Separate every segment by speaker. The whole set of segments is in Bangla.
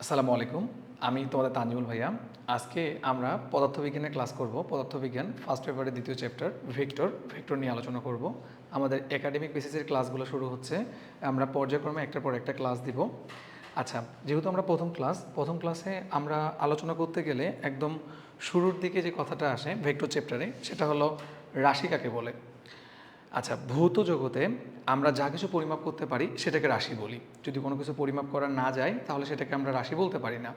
Speaker 1: আসসালামু আলাইকুম। আমি তোমাদের তানজিমুল ভাইয়া। আজকে আমরা পদার্থবিজ্ঞানের ক্লাস করব। পদার্থবিজ্ঞান ফার্স্ট পেপারের দ্বিতীয় চ্যাপ্টার ভেক্টর নিয়ে আলোচনা করব। আমাদের একাডেমিক বেসিসের ক্লাসগুলো শুরু হচ্ছে। আমরা পর্যায়ক্রমে একটার পর একটা ক্লাস দিব। আচ্ছা, যেহেতু আমরা প্রথম ক্লাসে আমরা আলোচনা করতে গেলে একদম শুরুর দিকে যে কথাটা আসে ভেক্টর চ্যাপ্টারে, সেটা হলো রাশি কাকে বলে। আচ্ছা, ভৌত জগতে আমরা যা কিছু পরিমাপ করতে পারি সেটাকে রাশি বলি। যদি কোনো কিছু পরিমাপ করা না যায় তাহলে সেটাকে আমরা রাশি বলতে পারি না।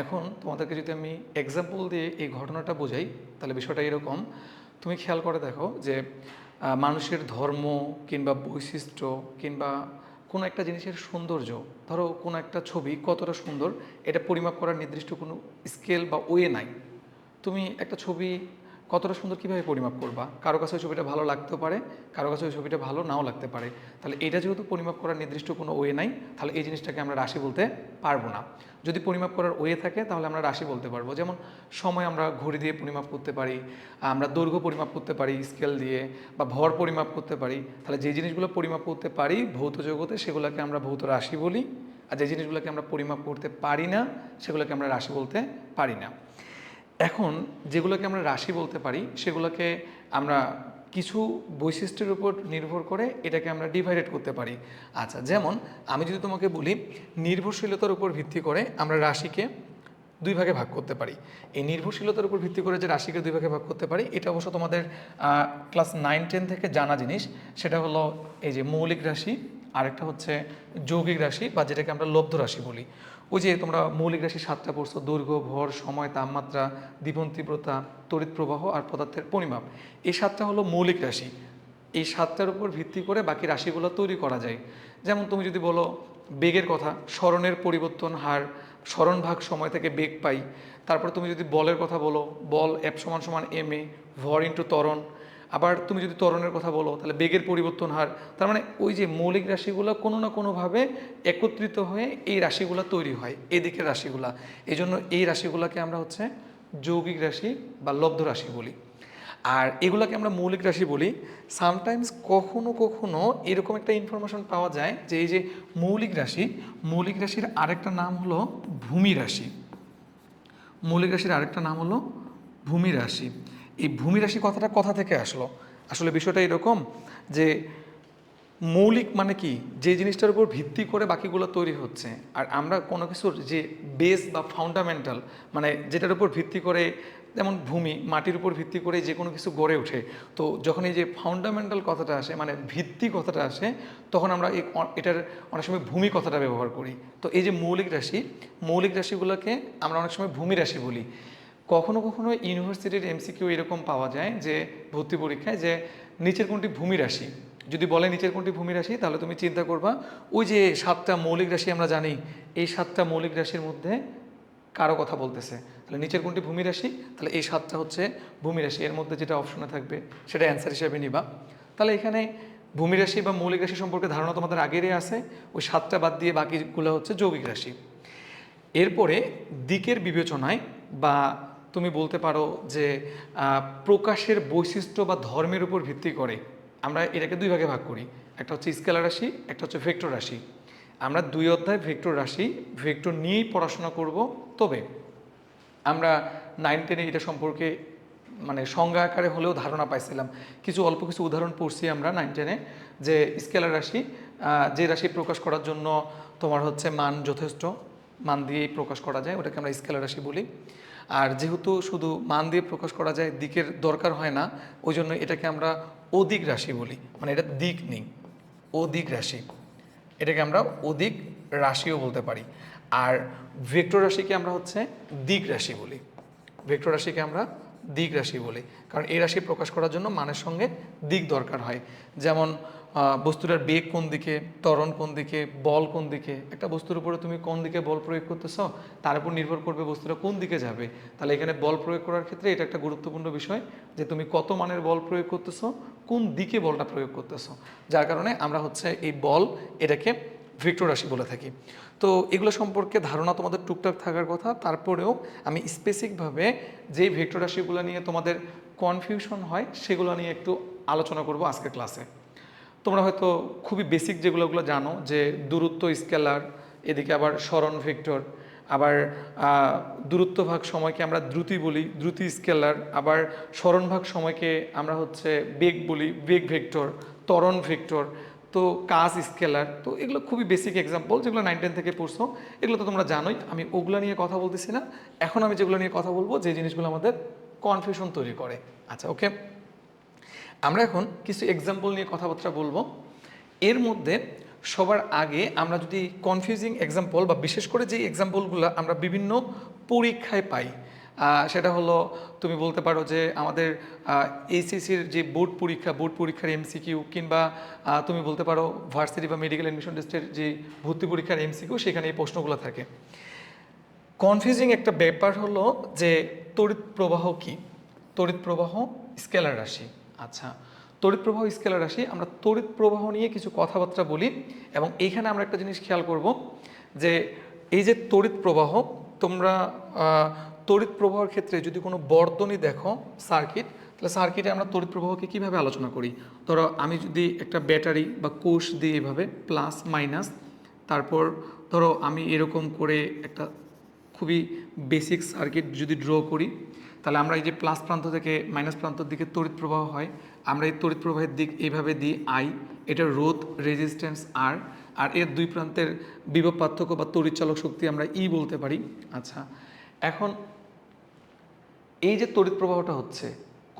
Speaker 1: এখন তোমাদেরকে যদি আমি এক্সাম্পল দিয়ে এই ঘটনাটা বোঝাই, তাহলে বিষয়টা এরকম। তুমি খেয়াল করে দেখো যে মানুষের ধর্ম কিংবা বৈশিষ্ট্য কিংবা কোনো একটা জিনিসের সৌন্দর্য, ধরো কোনো একটা ছবি কতটা সুন্দর, এটা পরিমাপ করার নির্দিষ্ট কোনো স্কেল বা ওয়ে নাই। তুমি একটা ছবি কতটা সুন্দর কীভাবে পরিমাপ করবা? কারো কাছে ওই ছবিটা ভালো লাগতেও পারে, কারো কাছে ওই ছবিটা ভালো নাও লাগতে পারে। তাহলে এটা যেহেতু পরিমাপ করার নির্দিষ্ট কোনো ওয়ে নাই, তাহলে এই জিনিসটাকে আমরা রাশি বলতে পারবো না। যদি পরিমাপ করার ওয়ে থাকে তাহলে আমরা রাশি বলতে পারবো। যেমন সময় আমরা ঘড়ি দিয়ে পরিমাপ করতে পারি, আমরা দৈর্ঘ্য পরিমাপ করতে পারি স্কেল দিয়ে, বা ভর পরিমাপ করতে পারি। তাহলে যে জিনিসগুলো পরিমাপ করতে পারি ভৌত জগতে সেগুলোকে আমরা ভৌত রাশি বলি, আর যে জিনিসগুলোকে আমরা পরিমাপ করতে পারি না সেগুলোকে আমরা রাশি বলতে পারি না। এখন যেগুলোকে আমরা রাশি বলতে পারি সেগুলোকে আমরা কিছু বৈশিষ্ট্যের উপর নির্ভর করে এটাকে আমরা ডিভাইডেড করতে পারি। আচ্ছা, যেমন আমি যদি তোমাকে বলি নির্ভরশীলতার উপর ভিত্তি করে আমরা রাশিকে দুই ভাগে ভাগ করতে পারি। এই নির্ভরশীলতার উপর ভিত্তি করে যে রাশিকে দুই ভাগে ভাগ করতে পারি, এটা অবশ্য তোমাদের ক্লাস 9-10 থেকে জানা জিনিস। সেটা হলো এই যে মৌলিক রাশি, আরেকটা হচ্ছে যৌগিক রাশি বা যেটাকে আমরা লব্ধ রাশি বলি। ওই যে তোমরা মৌলিক রাশি 7টা পড়ছো, দৈর্ঘ্য, ভর, সময়, তাপমাত্রা, দীপন তীব্রতা, তড়িৎ প্রবাহ আর পদার্থের পরিমাপ। এই 7টা হলো মৌলিক রাশি। এই 7টার উপর ভিত্তি করে বাকি রাশিগুলো তৈরি করা যায়। যেমন তুমি যদি বলো বেগের কথা, স্মরণের পরিবর্তন হার, স্মরণ ভাগ সময় থেকে বেগ পাই। তারপরে তুমি যদি বলের কথা বলো, বল F = ma, ভর ইন্টু ত্বরণ। আবার তুমি যদি ত্বরণের কথা বলো তাহলে বেগের পরিবর্তন হার। তার মানে ওই যে মৌলিক রাশিগুলো কোনো না কোনোভাবে একত্রিত হয়ে এই রাশিগুলো তৈরি হয়, এদিকের রাশিগুলা। এই জন্য এই রাশিগুলোকে আমরা হচ্ছে যৌগিক রাশি বা লব্ধ রাশি বলি। আর এগুলোকে আমরা মৌলিক রাশি বলি। সামটাইমস কখনো কখনো এরকম একটা ইনফরমেশন পাওয়া যায় যে এই যে মৌলিক রাশির আরেকটা নাম হলো ভূমি রাশি। মৌলিক রাশির আরেকটা নাম হলো ভূমি রাশি। এই ভূমি রাশি কথাটা কোথা থেকে আসলো? আসলে বিষয়টা এরকম যে মৌলিক মানে কি, যে জিনিসটার উপর ভিত্তি করে বাকিগুলো তৈরি হচ্ছে। আর আমরা কোনো কিছুর যে বেস বা ফাউন্ডামেন্টাল, মানে যেটার উপর ভিত্তি করে, যেমন ভূমি, মাটির উপর ভিত্তি করে যে কোনো কিছু গড়ে ওঠে। তো যখন এই যে ফাউন্ডামেন্টাল কথাটা আসে, মানে ভিত্তি কথাটা আসে, তখন আমরা এটার অনেক সময় ভূমি কথাটা ব্যবহার করি। তো এই যে মৌলিক রাশিগুলোকে আমরা অনেক সময় ভূমি রাশি বলি। কখনো কখনো ইউনিভার্সিটির এমসিকিউ এরকম পাওয়া যায় যে ভর্তি পরীক্ষায়, যে নিচের কোনটি ভূমি রাশি। যদি বলে নিচের কোনটি ভূমি রাশি, তাহলে তুমি চিন্তা করবা ওই যে 7টা মৌলিক রাশি আমরা জানি, এই 7টা মৌলিক রাশির মধ্যে কারো কথা বলতেছে। তাহলে নিচের কোনটি ভূমি রাশি, তাহলে এই 7টা হচ্ছে ভূমি রাশি। এর মধ্যে যেটা অপশনে থাকবে সেটা অ্যান্সার হিসেবে নিবা। তাহলে এখানে ভূমি রাশি বা মৌলিক রাশি সম্পর্কে ধারণা তোমাদের আগেরই আছে। ওই 7টা বাদ দিয়ে বাকিগুলো হচ্ছে যৌগিক রাশি। এরপরে দিকের বিবেচনায়, বা তুমি বলতে পারো যে প্রকাশের বৈশিষ্ট্য বা ধর্মের উপর ভিত্তি করে আমরা এটাকে দুই ভাগে ভাগ করি। একটা হচ্ছে স্কেলার রাশি, একটা হচ্ছে ভেক্টর রাশি। আমরা 2 অধ্যায় ভেক্টর নিয়েই পড়াশোনা করব। তবে আমরা 9-10-এ এটা সম্পর্কে মানে সংজ্ঞা আকারে হলেও ধারণা পাইছিলাম। অল্প কিছু উদাহরণ পড়ছি আমরা 9-10-এ, যে স্কেলার রাশি, যে রাশি প্রকাশ করার জন্য তোমার হচ্ছে মান যথেষ্ট, মান দিয়েই প্রকাশ করা যায়, ওটাকে আমরা স্কেলার রাশি বলি। আর যেহেতু শুধু মান দিয়ে প্রকাশ করা যায়, দিকের দরকার হয় না, ওই জন্য এটাকে আমরা অদিক রাশি বলি। মানে এটা দিক নেই, অদিক রাশি, এটাকে আমরা অদিক রাশিও বলতে পারি। আর ভেক্টর রাশিকে আমরা হচ্ছে দিক রাশি বলি। ভেক্টর রাশিকে আমরা দিক রাশি বলি, কারণ এই রাশি প্রকাশ করার জন্য মানের সঙ্গে দিক দরকার হয়। যেমন বস্তুটার বেগ কোন দিকে, ত্বরণ কোন দিকে, বল কোন দিকে। একটা বস্তুর উপরে তুমি কোন দিকে বল প্রয়োগ করতেছ, তার উপর নির্ভর করবে বস্তুটা কোন দিকে যাবে। তাহলে এখানে বল প্রয়োগ করার ক্ষেত্রে এটা একটা গুরুত্বপূর্ণ বিষয়, যে তুমি কত মানের বল প্রয়োগ করতেছ, কোন দিকে বলটা প্রয়োগ করতেছ। যার কারণে আমরা হচ্ছে এই বল, এটাকে ভেক্টর রাশি বলে থাকি। তো এগুলো সম্পর্কে ধারণা তোমাদের টুকটাক থাকার কথা। তারপরেও আমি স্পেসিফিকভাবে যেই ভেক্টর রাশিগুলো নিয়ে তোমাদের কনফিউশন হয় সেগুলো নিয়ে একটু আলোচনা করব আজকের ক্লাসে। তোমরা হয়তো খুবই বেসিক যেগুলো জানো, যে দূরত্ব স্কেলার, এদিকে আবার স্মরণ ভেক্টর, আবার দূরত্বভাগ সময়কে আমরা দ্রুতি বলি, দ্রুতি স্কেলার। আবার স্মরণভাগ সময়কে আমরা হচ্ছে বেগ বলি, বেগ ভেক্টর, ত্বরণ ভেক্টর। তো কাজ স্কেলার। তো এগুলো খুবই বেসিক এক্সাম্পল, যেগুলো 9-10 থেকে পড়ছো, এগুলো তো তোমরা জানোই। আমি ওগুলো নিয়ে কথা বলতেছি না। এখন আমি যেগুলো নিয়ে কথা বলবো, যে জিনিসগুলো আমাদের কনফিউশন তৈরি করে। আচ্ছা, ওকে। আমরা এখন কিছু এক্সাম্পল নিয়ে কথাবার্তা বলবো। এর মধ্যে সবার আগে আমরা যদি কনফিউজিং এক্সাম্পল, বা বিশেষ করে যে এক্সাম্পলগুলো আমরা বিভিন্ন পরীক্ষায় পাই, সেটা হলো, তুমি বলতে পারো যে আমাদের এইচএসসির যে বোর্ড পরীক্ষার এমসিকিউ, কিংবা তুমি বলতে পারো ভার্সিটি বা মেডিকেল অ্যাডমিশন টেস্টের যে ভর্তি পরীক্ষার এমসিকিউ, সেখানে এই প্রশ্নগুলো থাকে। কনফিউজিং একটা ব্যাপার হলো যে তড়িৎ প্রবাহ কি? তড়িৎ প্রবাহ স্কেলার রাশি। আচ্ছা, তড়িৎ প্রবাহ স্কেলার রাশি। আমরা তড়িৎ প্রবাহ নিয়ে কিছু কথাবার্তা বলি, এবং এইখানে আমরা একটা জিনিস খেয়াল করব যে এই যে তড়িৎ প্রবাহ, তোমরা তড়িৎ প্রবাহের ক্ষেত্রে যদি কোনো বর্তনী দেখো, সার্কিট, তাহলে সার্কিটে আমরা তড়িৎ প্রবাহকে কীভাবে আলোচনা করি? ধরো আমি যদি একটা ব্যাটারি বা কোষ দিই এভাবে প্লাস মাইনাস, তারপর ধরো আমি এরকম করে একটা খুবই বেসিক সার্কিট যদি ড্র করি, তাহলে আমরা এই যে প্লাস প্রান্ত থেকে মাইনাস প্রান্তর দিকে তড়িৎ প্রবাহ হয়, আমরা এই তড়িৎ প্রবাহের দিক এইভাবে দিই আই, এটা রোধ রেজিস্ট্যান্স আর, আর এর দুই প্রান্তের বিভব পার্থক্য বা তড়িৎচালক শক্তি আমরা ই বলতে পারি। আচ্ছা, এখন এই যে তড়িৎ প্রবাহটা হচ্ছে,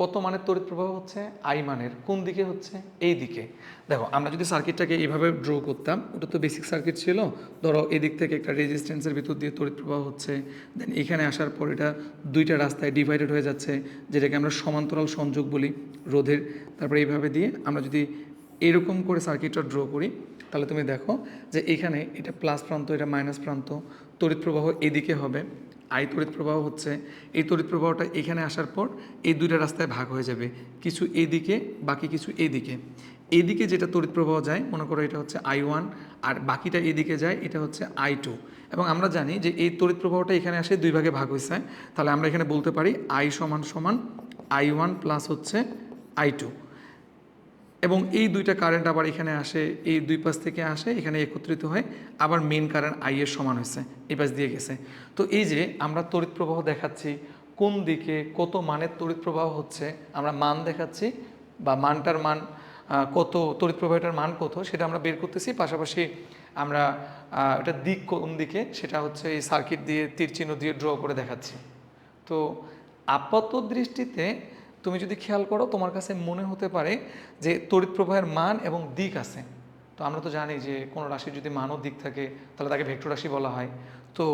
Speaker 1: কত মানের তড়িৎ প্রবাহ হচ্ছে? আই মানের। কোন দিকে হচ্ছে? এই দিকে। দেখো, আমরা যদি সার্কিটটাকে এইভাবে ড্র করতাম, ওটা তো বেসিক সার্কিট ছিল। ধরো এদিক থেকে একটা রেজিস্ট্যান্সের ভিতর দিয়ে তড়িৎ প্রবাহ হচ্ছে, দেন এখানে আসার পর এটা দুইটা রাস্তায় ডিভাইডেড হয়ে যাচ্ছে, যেটাকে আমরা সমান্তরাল সংযোগ বলি রোধের। তারপরে এইভাবে দিয়ে আমরা যদি এরকম করে সার্কিটটা ড্র করি, তাহলে তুমি দেখো যে এখানে এটা প্লাস প্রান্ত, এটা মাইনাস প্রান্ত, তড়িৎ প্রবাহ এদিকে হবে, আই তড়িৎ প্রবাহ হচ্ছে। এই তড়িৎ প্রবাহটা এখানে আসার পর এই দুইটা রাস্তায় ভাগ হয়ে যাবে, কিছু এইদিকে, বাকি কিছু এইদিকে। এইদিকে যেটা তড়িৎ প্রবাহ যায়, মনে করো এটা হচ্ছে I1, আর বাকিটা এদিকে যায়, এটা হচ্ছে I2। এবং আমরা জানি যে এই তড়িৎ প্রবাহটা এখানে আসে দুই ভাগে ভাগ হয়েছে, তাহলে আমরা এখানে বলতে পারি I সমান সমান I1 প্লাস হচ্ছে I2। এবং এই দুইটা কারেন্ট আবার এখানে আসে, এই দুই পাশ থেকে আসে, এখানে একত্রিত হয়, আবার মেন কারেন্ট আই এর সমান হয়েছে, এই পাশ দিয়ে গেছে। তো এই যে আমরা তড়িৎ প্রবাহ দেখাচ্ছি, কোন দিকে কত মানের তড়িৎ প্রবাহ হচ্ছে, আমরা মান দেখাচ্ছি, বা মানটার মান কত, তড়িৎ প্রবাহটার মান কত, সেটা আমরা বের করতেছি। পাশাপাশি আমরা এটা দিক কোন দিকে, সেটা হচ্ছে এই সার্কিট দিয়ে তীর চিহ্ন দিয়ে ড্র করে দেখাচ্ছি। তো আপাত দৃষ্টিতে তুমি যদি খেয়াল করো, তোমার কাছে মনে হতে পারে যে তড়িৎ প্রবাহের মান এবং দিক আছে। তো আমরা তো জানি যে কোনো রাশির যদি মান ও দিক থাকে, তাহলে তাকে ভেক্টর রাশি বলা হয়। তো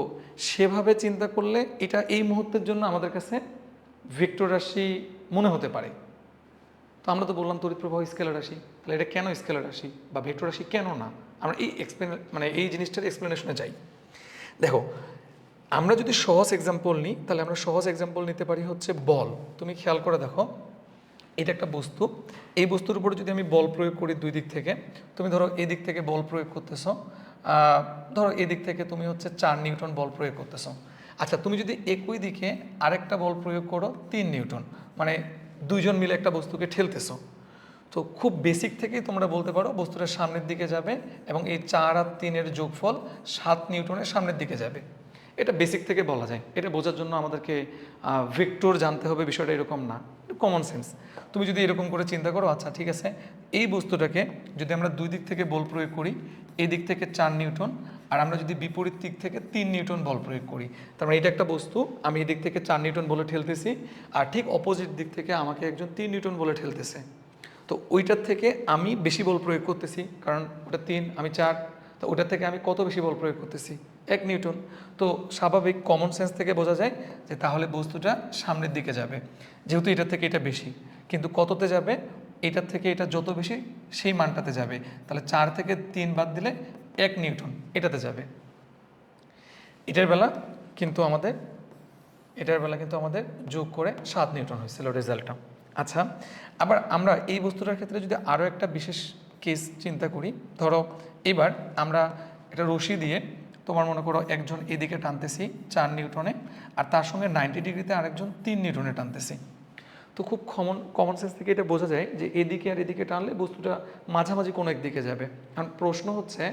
Speaker 1: সেভাবে চিন্তা করলে এটা এই মুহূর্তের জন্য আমাদের কাছে ভেক্টর রাশি মনে হতে পারে। তো আমরা তো বললাম তড়িৎ প্রবাহ স্কেলার রাশি, তাহলে এটা কেন স্কেলার রাশি বা ভেক্টর রাশি কেন না? আমরা এই এই জিনিসটার এক্সপ্লেনেশনে যাই। দেখো, আমরা যদি সহজ এক্সাম্পল নিই, তাহলে আমরা সহজ এক্সাম্পল নিতে পারি হচ্ছে বল। তুমি খেয়াল করে দেখো, এটা একটা বস্তু, এই বস্তুর উপরে যদি আমি বল প্রয়োগ করি দুই দিক থেকে, তুমি ধরো এই দিক থেকে বল প্রয়োগ করতেছো, ধরো এদিক থেকে তুমি হচ্ছে 4 নিউটন বল প্রয়োগ করতেছো। আচ্ছা, তুমি যদি একই দিকে আরেকটা বল প্রয়োগ করো 3 নিউটন, মানে দুইজন মিলে একটা বস্তুকে ঠেলতেছো। তো খুব বেসিক থেকেই তোমরা বলতে পারো বস্তুটা সামনের দিকে যাবে, এবং এই 4 আর 3-এর যোগফল 7 নিউটনের সামনের দিকে যাবে। এটা বেসিক থেকে বলা যায়। এটা বোঝার জন্য আমাদেরকে ভেক্টর জানতে হবে, বিষয়টা এরকম না, কমন সেন্স। তুমি যদি এরকম করে চিন্তা করো, আচ্ছা ঠিক আছে, এই বস্তুটাকে যদি আমরা দুই দিক থেকে বল প্রয়োগ করি, এই দিক থেকে 4 নিউটন, আর আমরা যদি বিপরীত দিক থেকে 3 নিউটন বল প্রয়োগ করি, তার মানে এটা একটা বস্তু, আমি এই দিক থেকে 4 নিউটন বলে ঠেলতেছি, আর ঠিক অপোজিট দিক থেকে আমাকে একজন 3 নিউটন বলে ঠেলতেছে। তো ওইটার থেকে আমি বেশি বল প্রয়োগ করতেছি, কারণ ওটা 3, আমি 4, তো ওটার থেকে আমি কত বেশি বল প্রয়োগ করতেছি? 1 নিউটন। তো স্বাভাবিক কমন সেন্স থেকে বোঝা যায় যে তাহলে বস্তুটা সামনের দিকে যাবে, যেহেতু এটার থেকে এটা বেশি। কিন্তু কততে যাবে? এটার থেকে এটা যত বেশি সেই মানটাতে যাবে। তাহলে 4 থেকে 3 বাদ দিলে 1 নিউটন এটাতে যাবে। এটার বেলা কিন্তু আমাদের যোগ করে 7 নিউটন হয়েছিল রেজাল্টটা। আচ্ছা, আবার আমরা এই বস্তুটার ক্ষেত্রে যদি আরও একটা বিশেষ কেস চিন্তা করি, ধরো এবার আমরা একটা রশি দিয়ে, তোমার মনে করো একজন এদিকে টানতেছি 4 নিউটনে, আর তার সঙ্গে 90 ডিগ্রিতে আরেকজন 3 নিউটনে টানতেছি। তো খুব কমন সেন্স থেকে এটা বোঝা যায় যে এদিকে আর এদিকে টানলে বস্তুটা মাঝামাঝি কোনো একদিকে যাবে। কারণ প্রশ্ন হচ্ছে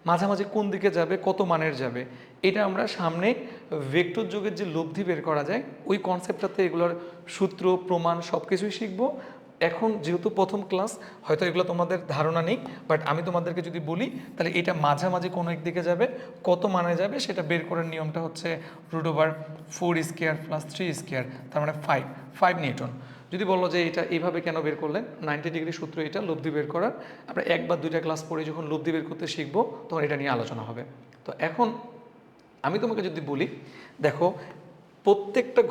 Speaker 1: মাঝামাঝি কোন দিকে যাবে, কত মানের যাবে, এটা আমরা সামনে ভেক্টর যোগের যে লব্ধি বের করা যায় ওই কনসেপ্টটাতে এগুলোর সূত্র প্রমাণ সব কিছুই শিখবো। এখন যেহেতু প্রথম ক্লাস, হয়তো এগুলো তোমাদের ধারণা নেই, বাট আমি তোমাদেরকে যদি বলি তাহলে এটা মাঝামাঝি কোনো একদিকে যাবে, কত মানে যাবে সেটা বের করার নিয়মটা হচ্ছে √4² + 3², তার মানে 5 নিউটন। যদি বলো যে এটা এইভাবে কেন বের করলেন, 90 ডিগ্রি সূত্র এটা লব্ধি বের করার, আমরা 1 বা 2টা ক্লাস পরে যখন লব্ধি বের করতে শিখবো তখন এটা নিয়ে আলোচনা হবে। তো এখন আমি তোমাকে যদি বলি, দেখো প্রত্যেকটা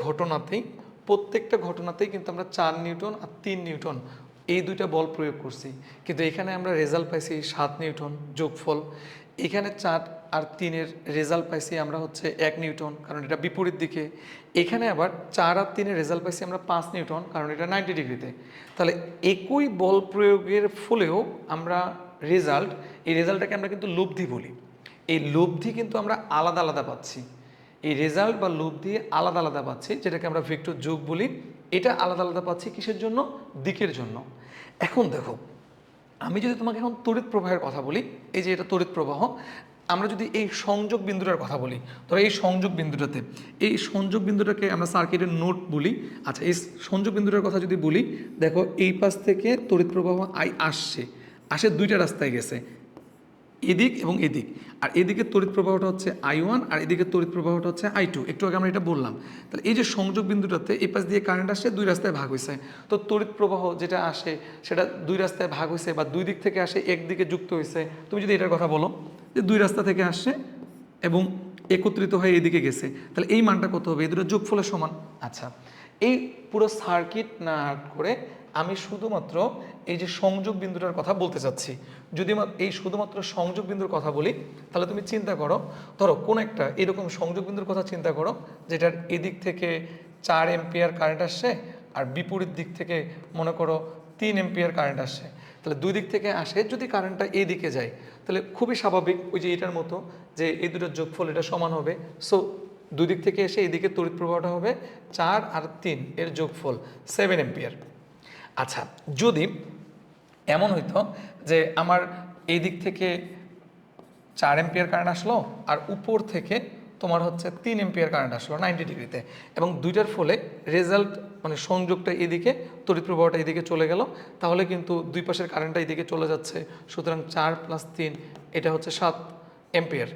Speaker 1: ঘটনাতেই কিন্তু আমরা 4 নিউটন আর 3 নিউটন এই দুইটা বল প্রয়োগ করছি, কিন্তু এখানে আমরা রেজাল্ট পাইছি 7 নিউটন যোগফল। এখানে 4 আর 3-এর রেজাল্ট পাইছি আমরা হচ্ছে 1 নিউটন, কারণ এটা বিপরীত দিকে। এখানে আবার 4 আর 3-এর রেজাল্ট পাইছি আমরা 5 নিউটন, কারণ এটা 90 ডিগ্রিতে। তাহলে একই বল প্রয়োগের ফলেও আমরা এই রেজাল্টটাকে আমরা কিন্তু লব্ধি বলি। এই লব্ধি কিন্তু আমরা আলাদা আলাদা পাচ্ছি, এই রেজাল্ট বা লব্ধি আলাদা আলাদা পাচ্ছি, যেটাকে আমরা ভেক্টর যোগ বলি। এটা আলাদা আলাদা পাচ্ছি কিসের জন্য? দিকের জন্য। এখন দেখো, আমি যদি তোমাকে এখন তড়িৎ প্রবাহের কথা বলি, এই যে এটা তড়িৎ প্রবাহ, আমরা যদি এই সংযোগ বিন্দুটার কথা বলি, ধরো এই সংযোগ বিন্দুটাকে আমরা সার্কিটের নোড বলি। আচ্ছা, এই সংযোগ বিন্দুটার কথা যদি বলি, দেখো এই পাশ থেকে তড়িৎ প্রবাহ আসে দুইটা রাস্তায় গেছে, এদিক এবং এদিক। আর এদিকে তড়িৎ প্রবাহটা হচ্ছে I1 আর এদিকে তড়িৎ প্রবাহটা হচ্ছে I2। একটু আগে আমরা এটা বললাম। তাহলে এই যে সংযোগ বিন্দুটাতে এই পাশ দিয়ে কারেন্ট আসছে, দুই রাস্তায় ভাগ হয়েছে। তো তড়িৎ প্রবাহ যেটা আসে সেটা দুই রাস্তায় ভাগ হয়েছে বা দুই দিক থেকে আসে, একদিকে যুক্ত হয়েছে। তুমি যদি এটার কথা বলো যে দুই রাস্তা থেকে আসছে এবং একত্রিত হয়ে এদিকে গেছে, তাহলে এই মানটা কত হবে? এই দুটো যোগফলের সমান। আচ্ছা, এই পুরো সার্কিট না করে আমি শুধুমাত্র এই যে সংযোগ বিন্দুটার কথা বলতে চাচ্ছি। যদি এই শুধুমাত্র সংযোগ বিন্দুর কথা বলি, তাহলে তুমি চিন্তা করো, ধরো কোন একটা এরকম সংযোগ বিন্দুর কথা চিন্তা করো, যেটার এদিক থেকে 4 এম্পিয়ার কারেন্ট আসছে আর বিপরীত দিক থেকে মনে করো 3 এম্পিয়ার কারেন্ট আসছে। তাহলে দুই দিক থেকে আসে, যদি কারেন্টটা এই দিকে যায় তাহলে খুবই স্বাভাবিক ওই যে এটার মতো যে এই দুটোর যোগফল এটা সমান হবে। সো দুই দিক থেকে এসে এদিকে তড়িৎ প্রবাহটা হবে 4 আর 3 এর যোগফল 7 এম্পিয়ার। আচ্ছা, যদি এমন হইতো যে আমার এই দিক থেকে 4 এম্পিয়ার কারেন্ট আসলো আর উপর থেকে তোমার হচ্ছে 3 এম্পিয়ার কারেন্ট আসলো 90 ডিগ্রিতে, এবং দুইটার ফলে রেজাল্ট মানে সংযোগটা এদিকে, তড়িৎ প্রবাহটা এদিকে চলে গেল, তাহলে কিন্তু দুই পাশের কারেন্টটা এদিকে চলে যাচ্ছে। সুতরাং 4 + 3 এটা হচ্ছে 7 এম্পিয়ার।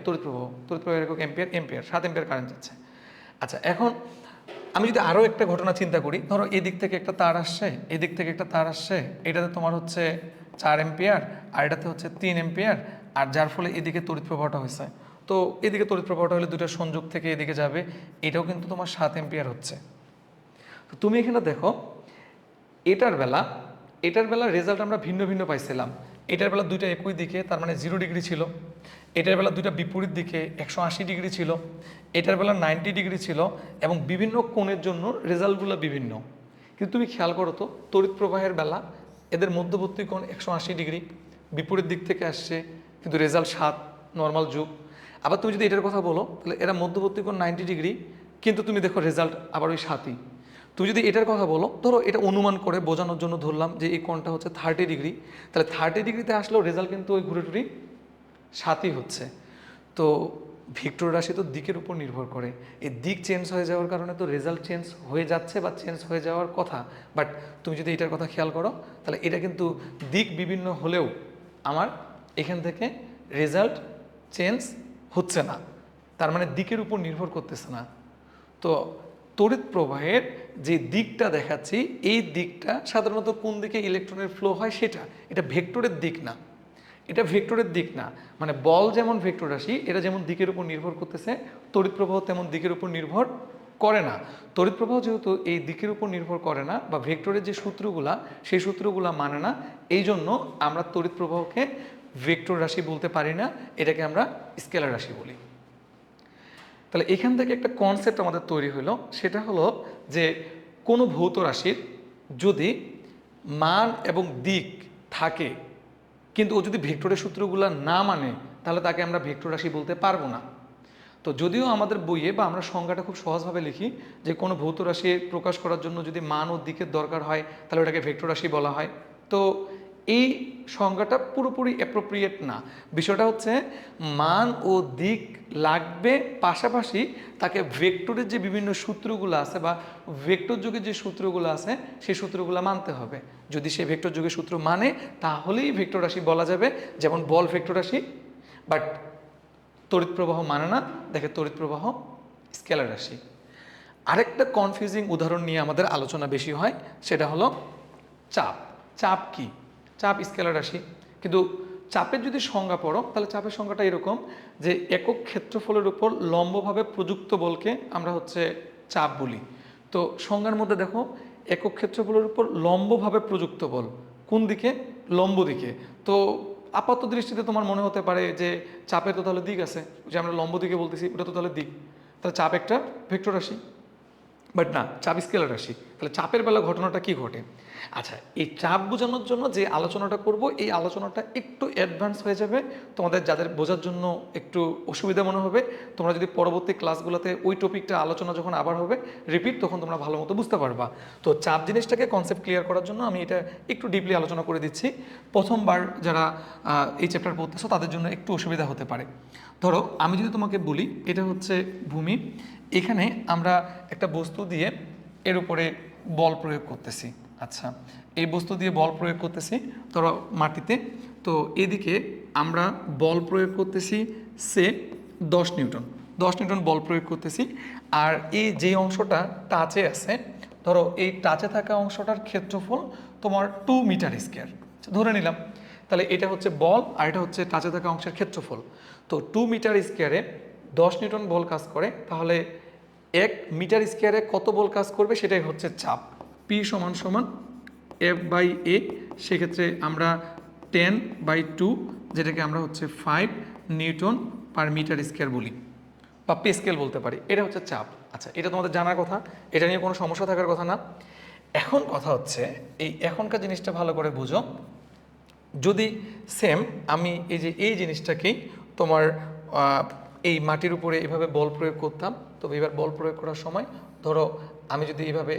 Speaker 1: তড়িৎ প্রবাহের একক এম্পিয়ার 7 এম্পিয়ার কারেন্ট যাচ্ছে। আচ্ছা, এখন আমি যদি আরও একটা ঘটনা চিন্তা করি, ধরো এদিক থেকে একটা তার আসছে, এদিক থেকে একটা তার আসছে, এটাতে তোমার হচ্ছে 4 এম্পিয়ার আর এটাতে হচ্ছে 3 এম্পিয়ার, আর যার ফলে এদিকে তড়িৎ প্রবাহটা হয়েছে। তো এদিকে তড়িৎ প্রবাহটা হলে দুটো সংযোগ থেকে এদিকে যাবে, এটাও কিন্তু তোমার 7 এম্পিয়ার হচ্ছে। তো তুমি এখানে দেখো, এটার বেলা রেজাল্ট আমরা ভিন্ন ভিন্ন পাইছিলাম। এটার বেলা দুইটা একই দিকে, তার মানে 0 ডিগ্রি ছিল। এটার বেলা দুইটা বিপরীত দিকে 180 ডিগ্রি ছিল। এটার বেলা 90 ডিগ্রি ছিল, এবং বিভিন্ন কোণের জন্য রেজাল্টগুলো বিভিন্ন। কিন্তু তুমি খেয়াল করো তো, তড়িৎ প্রবাহের বেলা এদের মধ্যবর্তী কোণ 180 ডিগ্রি, বিপরীত দিক থেকে আসছে, কিন্তু রেজাল্ট 7 নর্মাল যুগ। আবার তুমি যদি এটার কথা বলো, তাহলে এরা মধ্যবর্তী কোণ 90 ডিগ্রি, কিন্তু তুমি দেখো রেজাল্ট আবার ওই 7ই। তুমি যদি এটার কথা বলো, ধরো এটা অনুমান করে বোঝানোর জন্য ধরলাম যে এই কোণটা হচ্ছে 30 ডিগ্রি, তাহলে 30 ডিগ্রিতে আসলেও রেজাল্ট কিন্তু ওই ঘুরে টুরি 7ই হচ্ছে। তো ভেক্টর রাশি তো দিকের উপর নির্ভর করে, এই দিক চেঞ্জ হয়ে যাওয়ার কারণে তো রেজাল্ট চেঞ্জ হয়ে যাচ্ছে বা চেঞ্জ হয়ে যাওয়ার কথা। বাট তুমি যদি এটার কথা খেয়াল করো, তাহলে এটা কিন্তু দিক বিভিন্ন হলেও আমার এখান থেকে রেজাল্ট চেঞ্জ হচ্ছে না, তার মানে দিকের উপর নির্ভর করতেছে না। তো তড়িৎ প্রবাহের যে দিকটা দেখাচ্ছি, এই দিকটা সাধারণত কোন দিকে ইলেকট্রনের ফ্লো হয় সেটা, এটা ভেক্টরের দিক না। মানে বল যেমন ভেক্টর রাশি, এটা যেমন দিকের উপর নির্ভর করতেছে, তড়িৎ প্রবাহ তেমন দিকের উপর নির্ভর করে না। তড়িৎ প্রবাহ যেহেতু এই দিকের উপর নির্ভর করে না, বা ভেক্টরের যে সূত্রগুলা সেই সূত্রগুলা মানে না, এই জন্য আমরা তড়িৎ প্রবাহকে ভেক্টর রাশি বলতে পারি না, এটাকে আমরা স্কেলার রাশি বলি। তাহলে এখান থেকে একটা কনসেপ্ট আমাদের তৈরি হলো, সেটা হলো যে কোনো ভৌত রাশির যদি মান এবং দিক থাকে, কিন্তু ও যদি ভেক্টরের সূত্রগুলো না মানে, তাহলে তাকে আমরা ভেক্টর রাশি বলতে পারবো না। তো যদিও আমাদের বইয়ে বা আমরা সংজ্ঞাটা খুব সহজভাবে লিখি যে কোনো ভৌত রাশি প্রকাশ করার জন্য যদি মান ও দিকের দরকার হয়, তাহলে ওটাকে ভেক্টর রাশি বলা হয়। তো এই সংজ্ঞাটা পুরোপুরি অ্যাপ্রোপ্রিয়েট না। বিষয়টা হচ্ছে মান ও দিক লাগবে, পাশাপাশি তাকে ভেক্টরের যে বিভিন্ন সূত্রগুলো আছে বা ভেক্টর যুগের যে সূত্রগুলো আছে সেই সূত্রগুলো মানতে হবে। যদি সে ভেক্টর যুগের সূত্র মানে তাহলেই ভেক্টর রাশি বলা যাবে। যেমন বল ভেক্টর রাশি, বাট তড়িৎ প্রবাহ মানে না। দেখে তড়িৎ প্রবাহ স্কেলার রাশি। আরেকটা কনফিউজিং উদাহরণ নিয়ে আমাদের আলোচনা বেশি হয়, সেটা হলো চাপ। চাপ কি? চাপ স্কেলার রাশি, কিন্তু চাপের যদি সংজ্ঞা পড়ো তাহলে চাপের সংজ্ঞাটা এরকম যে একক ক্ষেত্রফলের উপর লম্বভাবে প্রযুক্ত বলকে আমরা হচ্ছে চাপ বলি। তো সংজ্ঞার মধ্যে দেখো, একক ক্ষেত্রফলের উপর লম্বভাবে প্রযুক্ত বল কোন দিকে? লম্ব দিকে। তো আপাত দৃষ্টিতে তোমার মনে হতে পারে যে চাপের তো তাহলে দিক আছে, যে আমরা লম্ব দিকে বলতেছি ওটা তো তাহলে দিক, তাহলে চাপ একটা ভেক্টর রাশি। বাট না, চাপ স্কেলার রাশি। তাহলে চাপের বেলা ঘটনাটা কি ঘটে? আচ্ছা, এই চাপ বোঝানোর জন্য যে আলোচনাটা করব, এই আলোচনাটা একটু অ্যাডভান্স হয়ে যাবে, তোমাদের যাদের বোঝার জন্য একটু অসুবিধা মনে হবে। তোমরা যদি পরবর্তী ক্লাসগুলোতে ওই টপিকটা আলোচনা যখন আবার হবে রিপিট, তখন তোমরা ভালো মতো বুঝতে পারবা। তো চাপ জিনিসটাকে কনসেপ্ট ক্লিয়ার করার জন্য আমি এটা একটু ডিপলি আলোচনা করে দিচ্ছি। প্রথমবার যারা এই চ্যাপ্টার পড়তেছো তাদের জন্য একটু অসুবিধা হতে পারে। ধরো আমি যদি তোমাকে বলি এটা হচ্ছে ভূমি, এখানে আমরা একটা বস্তু দিয়ে এর উপরে বল প্রয়োগ করতেছি। আচ্ছা, এই বস্তু দিয়ে বল প্রয়োগ করতেছি ধরো মাটিতে। তো এদিকে আমরা বল প্রয়োগ করতেছি সে 10 নিউটন। 10 নিউটন বল প্রয়োগ করতেছি। আর এই যে অংশটা টাচে আছে, ধরো এই টাচে থাকা অংশটার ক্ষেত্রফল তোমার 2 মিটার স্কোয়ার ধরে নিলাম। তাহলে এটা হচ্ছে বল আর এটা হচ্ছে টাচে থাকা অংশের ক্ষেত্রফল। তো 2 মিটার স্কোয়ারে 10 নিউটন বল কাজ করে, তাহলে 1 মিটার স্কোয়ারে কত বল কাজ করবে সেটাই হচ্ছে চাপ। পি সমান সমান F/A, সেক্ষেত্রে আমরা 10/2, যেটাকে আমরা হচ্ছে 5 নিউটন পার মিটার স্কোয়ার বলি বা পেস্কেল বলতে পারি। এটা হচ্ছে চাপ। আচ্ছা, এটা তোমাদের জানার কথা, এটা নিয়ে কোনো সমস্যা থাকার কথা না। এখন কথা হচ্ছে এই এখনকার জিনিসটা ভালো করে বুঝো। যদি সেম আমি এই জিনিসটাকেই তোমার এই মাটির উপরে এভাবে বল প্রয়োগ করতাম, তো এবার বল প্রয়োগ করার সময় ধরো আমি যদি এইভাবে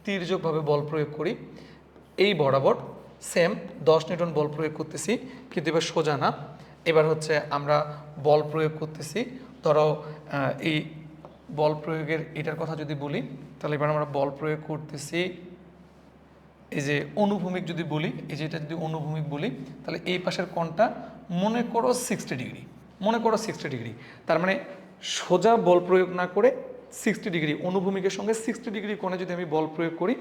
Speaker 1: তির্যকভাবে বল প্রয়োগ করি, এই বরাবর সেম 10 নিউটন বল প্রয়োগ করতেছি, কিন্তু এবার সোজা না। এবার হচ্ছে আমরা বল প্রয়োগ করতেছি, ধরো এই বল প্রয়োগের এটার কথা যদি বলি, তাহলে এবার আমরা বল প্রয়োগ করতেছি এই যে অনুভূমিক যদি বলি, এই যে এটা যদি অনুভূমিক বলি, তাহলে এই পাশের কোণটা মনে করো 60 ডিগ্রি, মনে করো 60 ডিগ্রি। তার মানে সোজা বল প্রয়োগ না করে 60 ডিগ্রি অনুভূমিকের সঙ্গে 60 ডিগ্রি কোণে যদি আমি বল প্রয়োগ করি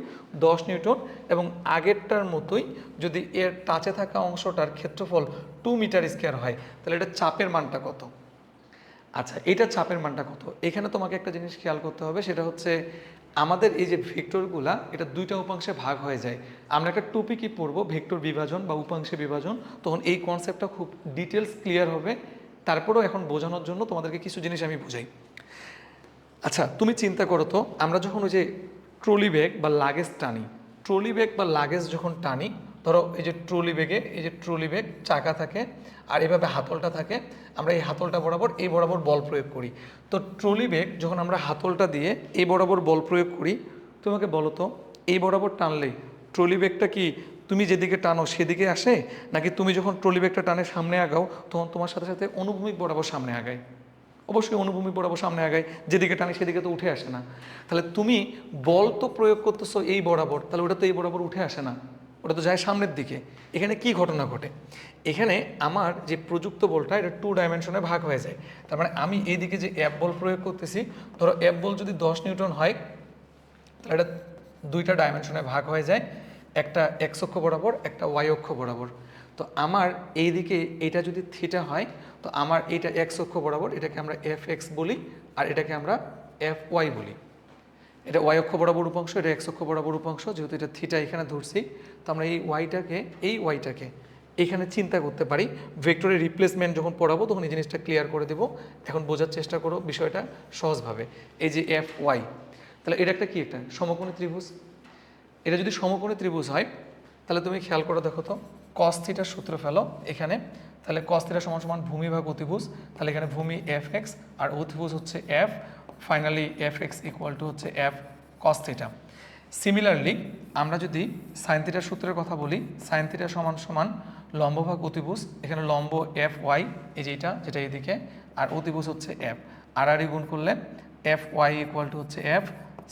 Speaker 1: 10 নিউটন, এবং আগেরটার মতোই যদি এর টাচে থাকা অংশটার ক্ষেত্রফল 2 মিটার স্কোয়ার হয়, তাহলে এটা চাপের মানটা কত? আচ্ছা, এটা চাপের মানটা কত? এখানে তোমাকে একটা জিনিস খেয়াল করতে হবে, সেটা হচ্ছে আমাদের এই যে ভেক্টরগুলা এটা দুইটা উপাংশে ভাগ হয়ে যায়। আমরা একটা টপিকই পড়বো ভেক্টর বিভাজন বা উপাংশে বিভাজন, তখন এই কনসেপ্টটা খুব ডিটেলস ক্লিয়ার হবে। তারপরেও এখন বোঝানোর জন্য তোমাদেরকে কিছু জিনিস আমি বুঝাই। আচ্ছা, তুমি চিন্তা করো তো, আমরা যখন ওই যে ট্রলি ব্যাগ বা লাগেজ টানি, ট্রলি ব্যাগ বা লাগেজ যখন টানি, ধরো এই যে ট্রলি ব্যাগে এই যে ট্রলি ব্যাগ চাকা থাকে আর এভাবে হাতলটা থাকে, আমরা এই হাতলটা বরাবর এই বরাবর বল প্রয়োগ করি। তো ট্রলি ব্যাগ যখন আমরা হাতলটা দিয়ে এই বরাবর বল প্রয়োগ করি, তোমাকে বলো তো এই বরাবর টানলে ট্রলি ব্যাগটা কি তুমি যেদিকে টানো সেদিকে আসে, নাকি তুমি যখন ট্রলি ব্যাগটা টানে সামনে আগাও তখন তোমার সাথে সাথে অনুভূমিক বরাবর সামনে আগায়? অবশ্যই অনুভূমিক বরাবর সামনে আগায়, যেদিকে টানি সেদিকে তো উঠে আসে না। তাহলে তুমি বল তো প্রয়োগ করতেছো এই বরাবর, তাহলে ওটা তো এই বরাবর উঠে আসে না, ওটা তো যায় সামনের দিকে। এখানে কি ঘটনা ঘটে? এখানে আমার যে প্রযুক্ত বলটা এটা 2 ডাইমেনশনে ভাগ হয়ে যায়। তার মানে আমি এইদিকে যে F বল প্রয়োগ করতেছি, ধরো F বল যদি 10 নিউটন হয়, তাহলে এটা 2টা ডাইমেনশনে ভাগ হয়ে যায়, একটা এক্স অক্ষ বরাবর, একটা ওয়াই অক্ষ বরাবর। তো আমার এইদিকে এটা যদি থিটা হয়, তো আমার এটা এক্স অক্ষ বরাবর, এটাকে আমরা Fx বলি, আর এটাকে আমরা Fy বলি। এটা ওয়াই অক্ষ বরাবর উপাংশ, এটা এক্স অক্ষ বরাবর উপাংশ, যেহেতু এটা থিটা এখানে ধরছি, তো আমরা এই ওয়াইটাকে এখানে চিন্তা করতে পারি। ভেক্টরের রিপ্লেসমেন্ট যখন পড়াবো তখন এই জিনিসটা ক্লিয়ার করে দেবো। এখন বোঝার চেষ্টা করো বিষয়টা সহজভাবে। এই যে Fy, তাহলে এটা একটা কি? একটা সমকোণী ত্রিভুজ। এটা যদি সমকোণী ত্রিভুজ হয়, তাহলে তুমি খেয়াল করে দেখো তো, কস থিটার সূত্র ফেলো এখানে, তাহলে কস থিটা সমান সমান ভূমি ভাগ অতিভুজ। তাহলে এখানে ভূমি Fx আর অতিভুজ হচ্ছে F, finally Fx equal to হচ্ছে F কস থিটা। সিমিলারলি আমরা যদি সাইন থিটার সূত্রের কথা বলি, সাইন থিটা সমান সমান লম্ব ভাগ অতিভুজ, এখানে লম্ব এফ ওয়াই এই যেটা এদিকে, আর অতিভুজ হচ্ছে এফ, আর গুণ করলে এফ ওয়াই ইকুয়াল টু হচ্ছে এফ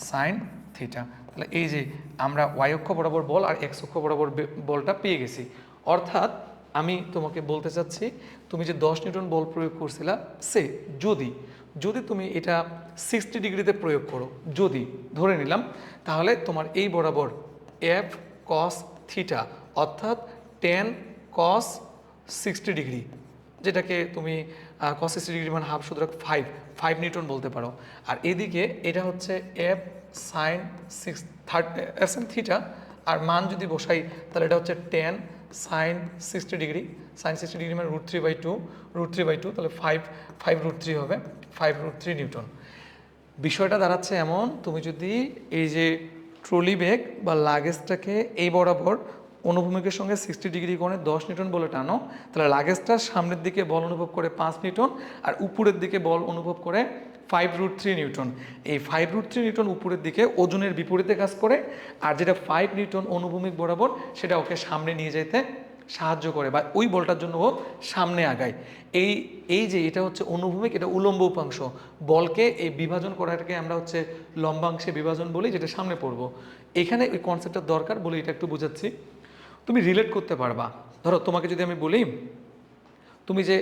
Speaker 1: সাইন থিটা। তাহলে এই যে আমরা ওয়াই অক্ষ বরাবর বল আর এক্স অক্ষ বরাবর বলটা পেয়ে গেছি। অর্থাৎ আমি তোমাকে বলতে চাচ্ছি, তুমি যে 10 নিউটন বল প্রয়োগ করছিলা, যদি তুমি এটা 60 ডিগ্রিতে প্রয়োগ করো, যদি ধরে নিলাম, তাহলে তোমার এই বরাবর এফ কস থিটা অর্থাৎ 10 কস 60 ডিগ্রি, যেটাকে তুমি কস 60 ডিগ্রি মানে হাফ, সুতরাং 5 নিউটন বলতে পারো। আর এদিকে এটা হচ্ছে এফ সাইন থিটা, আর মান যদি বসাই তাহলে এটা হচ্ছে 10 সাইন 60 ডিগ্রি, সাইন 60 ডিগ্রি মানে √3/2, তাহলে 5 √3 হবে, 5 √3 নিউটন। বিষয়টা দাঁড়াচ্ছে এমন, তুমি যদি এই যে ট্রলি ব্যাগ বা লাগেজটাকে এই বরাবর অনুভূমিকের সঙ্গে 60 ডিগ্রি কোণে 10 নিউটন বলে টানো, তাহলে লাগেজটা সামনের দিকে বল অনুভব করে 5 নিউটন আর উপরের দিকে বল অনুভব করে 5 √3 নিউটন। এই 5 √3 নিউটন উপরের দিকে ওজনের বিপরীতে কাজ করে, আর যেটা 5 নিউটন অনুভূমিক বরাবর সেটা ওকে সামনে নিয়ে যেতে সাহায্য করে, বা ওই বলটার জন্য ও সামনে আগায়। এই যে এটা হচ্ছে অনুভূমিক, এটা উলম্ব উপাংশ। বলকে এই বিভাজন করাটাকে আমরা হচ্ছে লম্বাংশে বিভাজন বলি, যেটা সামনে পড়বো। এখানে ওই কনসেপ্টটা দরকার বলে এটা একটু বোঝাচ্ছি, তুমি রিলেট করতে পারবা। ধরো তোমাকে যদি আমি বলি, তুমি যে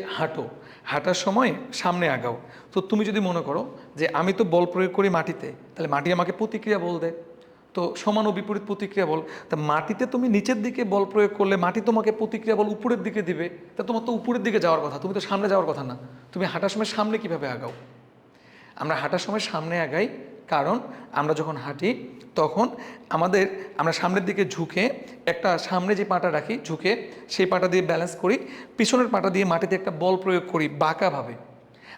Speaker 1: হাঁটার সময় সামনে আগাও, তো তুমি যদি মনে করো যে আমি তো বল প্রয়োগ করি মাটিতে, তাহলে মাটি আমাকে প্রতিক্রিয়া বল দেয়, তো সমান ও বিপরীত প্রতিক্রিয়া বল। তা মাটিতে তুমি নিচের দিকে বল প্রয়োগ করলে মাটি তোমাকে প্রতিক্রিয়া বল উপরের দিকে দিবে, তা তোমার তো উপরের দিকে যাওয়ার কথা, তুমি তো সামনে যাওয়ার কথা না। তুমি হাঁটার সময় সামনে কিভাবে আগাও? আমরা হাঁটার সময় সামনে আগাই, কারণ আমরা যখন হাঁটি তখন আমরা সামনের দিকে ঝুঁকে একটা সামনে যে পাটা রাখি ঝুঁকে, সেই পাটা দিয়ে ব্যালেন্স করি, পিছনের পাটা দিয়ে মাটিতে একটা বল প্রয়োগ করি বাঁকাভাবে।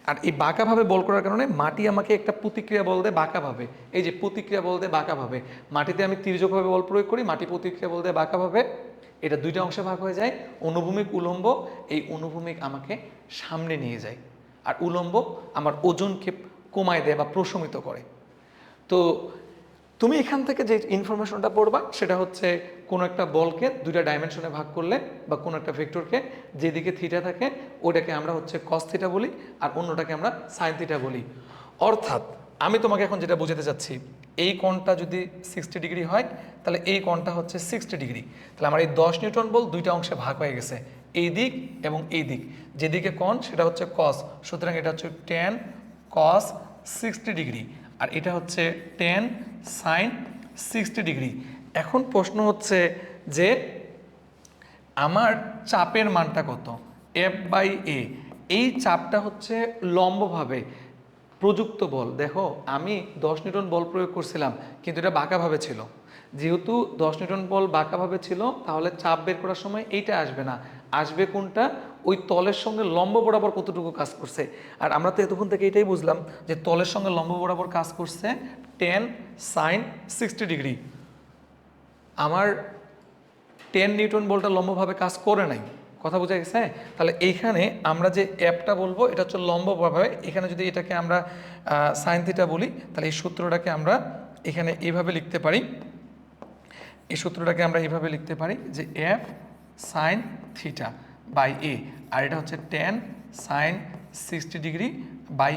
Speaker 1: আর এই বাঁকাভাবে বল করার কারণে মাটি আমাকে একটা প্রতিক্রিয়া বল দেয় বাঁকাভাবে। এই যে প্রতিক্রিয়া বল দেয় বাঁকাভাবে, মাটিতে আমি তির্যকভাবে বল প্রয়োগ করি, মাটি প্রতিক্রিয়া বল দেয় বাঁকাভাবে। এটা দুইটা অংশে ভাগ হয়ে যায়, অনুভূমিক উলম্ব। এই অনুভূমিক আমাকে সামনে নিয়ে যায়, আর উলম্ব আমার ওজনকে কমায় দেয় বা প্রশমিত করে। তো তুমি এখান থেকে যে ইনফরমেশনটা পড়বা সেটা হচ্ছে কোনো একটা বলকে দুইটা ডাইমেনশনে ভাগ করলে, বা কোনো একটা ভেক্টরকে যেদিকে থিটা থাকে ওটাকে আমরা হচ্ছে কস থিটা বলি, আর অন্যটাকে আমরা সাইন থিটা বলি। অর্থাৎ আমি তোমাকে এখন যেটা বোঝাতে চাচ্ছি, এই কোণটা যদি 60 ডিগ্রি হয় তাহলে এই কোণটা হচ্ছে 60 ডিগ্রি। তাহলে আমার এই 10 নিউটন বল দুইটা অংশে ভাগ হয়ে গেছে, এই দিক এবং এই দিক। যেদিকে কোণ সেটা হচ্ছে কস, সুতরাং এটা হচ্ছে 10 কস 60 ডিগ্রি, আর এটা হচ্ছে 10 সাইন 60 ডিগ্রি। এখন প্রশ্ন হচ্ছে যে আমার চাপের মানটা কত? F/A। এই চাপটা হচ্ছে লম্বভাবে প্রযুক্ত বল। দেখো আমি 10 নিউটন বল প্রয়োগ করছিলাম, কিন্তু এটা বাঁকাভাবে ছিল। যেহেতু 10 নিউটন বল বাঁকাভাবে ছিল, তাহলে চাপ বের করার সময় এইটা আসবে না, আসবে কোনটা? ওই তলের সঙ্গে লম্ব বরাবর কতটুকু কাজ করছে। আর আমরা তো এতক্ষণ থেকে এটাই বুঝলাম যে তলের সঙ্গে লম্ব বরাবর কাজ করছে 10 সাইন 60 ডিগ্রি। আমার 10 নিউটন বলটা লম্বভাবে কাজ করে নাই, কথা বোঝা গেছে? তাহলে এইখানে আমরা যে অ্যাপটা বলবো এটা হচ্ছে লম্বভাবে, এখানে যদি এটাকে আমরা সাইন থিটা বলি, তাহলে এই সূত্রটাকে আমরা এখানে এইভাবে লিখতে পারি, যে এফ সাইন থিটা বাই এ, আর এটা হচ্ছে 10 সাইন 60 ডিগ্রি বাই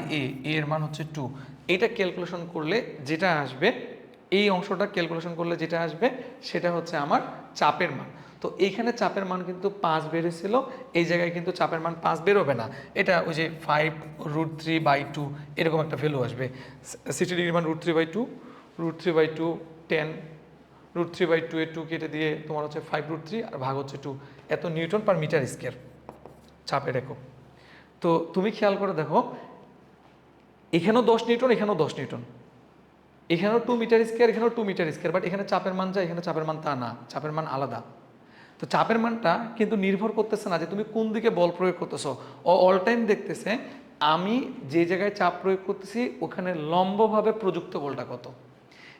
Speaker 1: এর মান হচ্ছে 2। এটা ক্যালকুলেশন করলে যেটা আসবে, এই অংশটা ক্যালকুলেশন করলে যেটা আসবে সেটা হচ্ছে আমার চাপের মান। তো এইখানে চাপের মান কিন্তু 5 বেরিয়েছিল, এই জায়গায় কিন্তু চাপের মান 5 বেরোবে না, এটা ওই যে 5√3/2 এরকম একটা ভ্যালু আসবে। 60 ডিগ্রি মান √3/2, √3/2 10, √3/2 এর 2 কেটে দিয়ে তোমার হচ্ছে 5√3 আর ভাগ হচ্ছে 2, এত নিউটন পার মিটার স্কয়ার চাপের একক। তো তুমি খেয়াল করে দেখো, এখানেও 10 নিউটন, এখানেও 10 নিউটন, এখানেও 2 মিটার স্কয়ার, এখানেও 2 মিটার স্কয়ার, বাট এখানে চাপের মান যা, এখানে চাপের মান তা না, চাপের মান আলাদা। তো চাপের মানটা কিন্তু নির্ভর করতেছে না যে তুমি কোন দিকে বল প্রয়োগ করতেছো, ও অল টাইম দেখতেছে আমি যে জায়গায় চাপ প্রয়োগ করতেছি ওখানে লম্বভাবে প্রযুক্ত বলটা কত।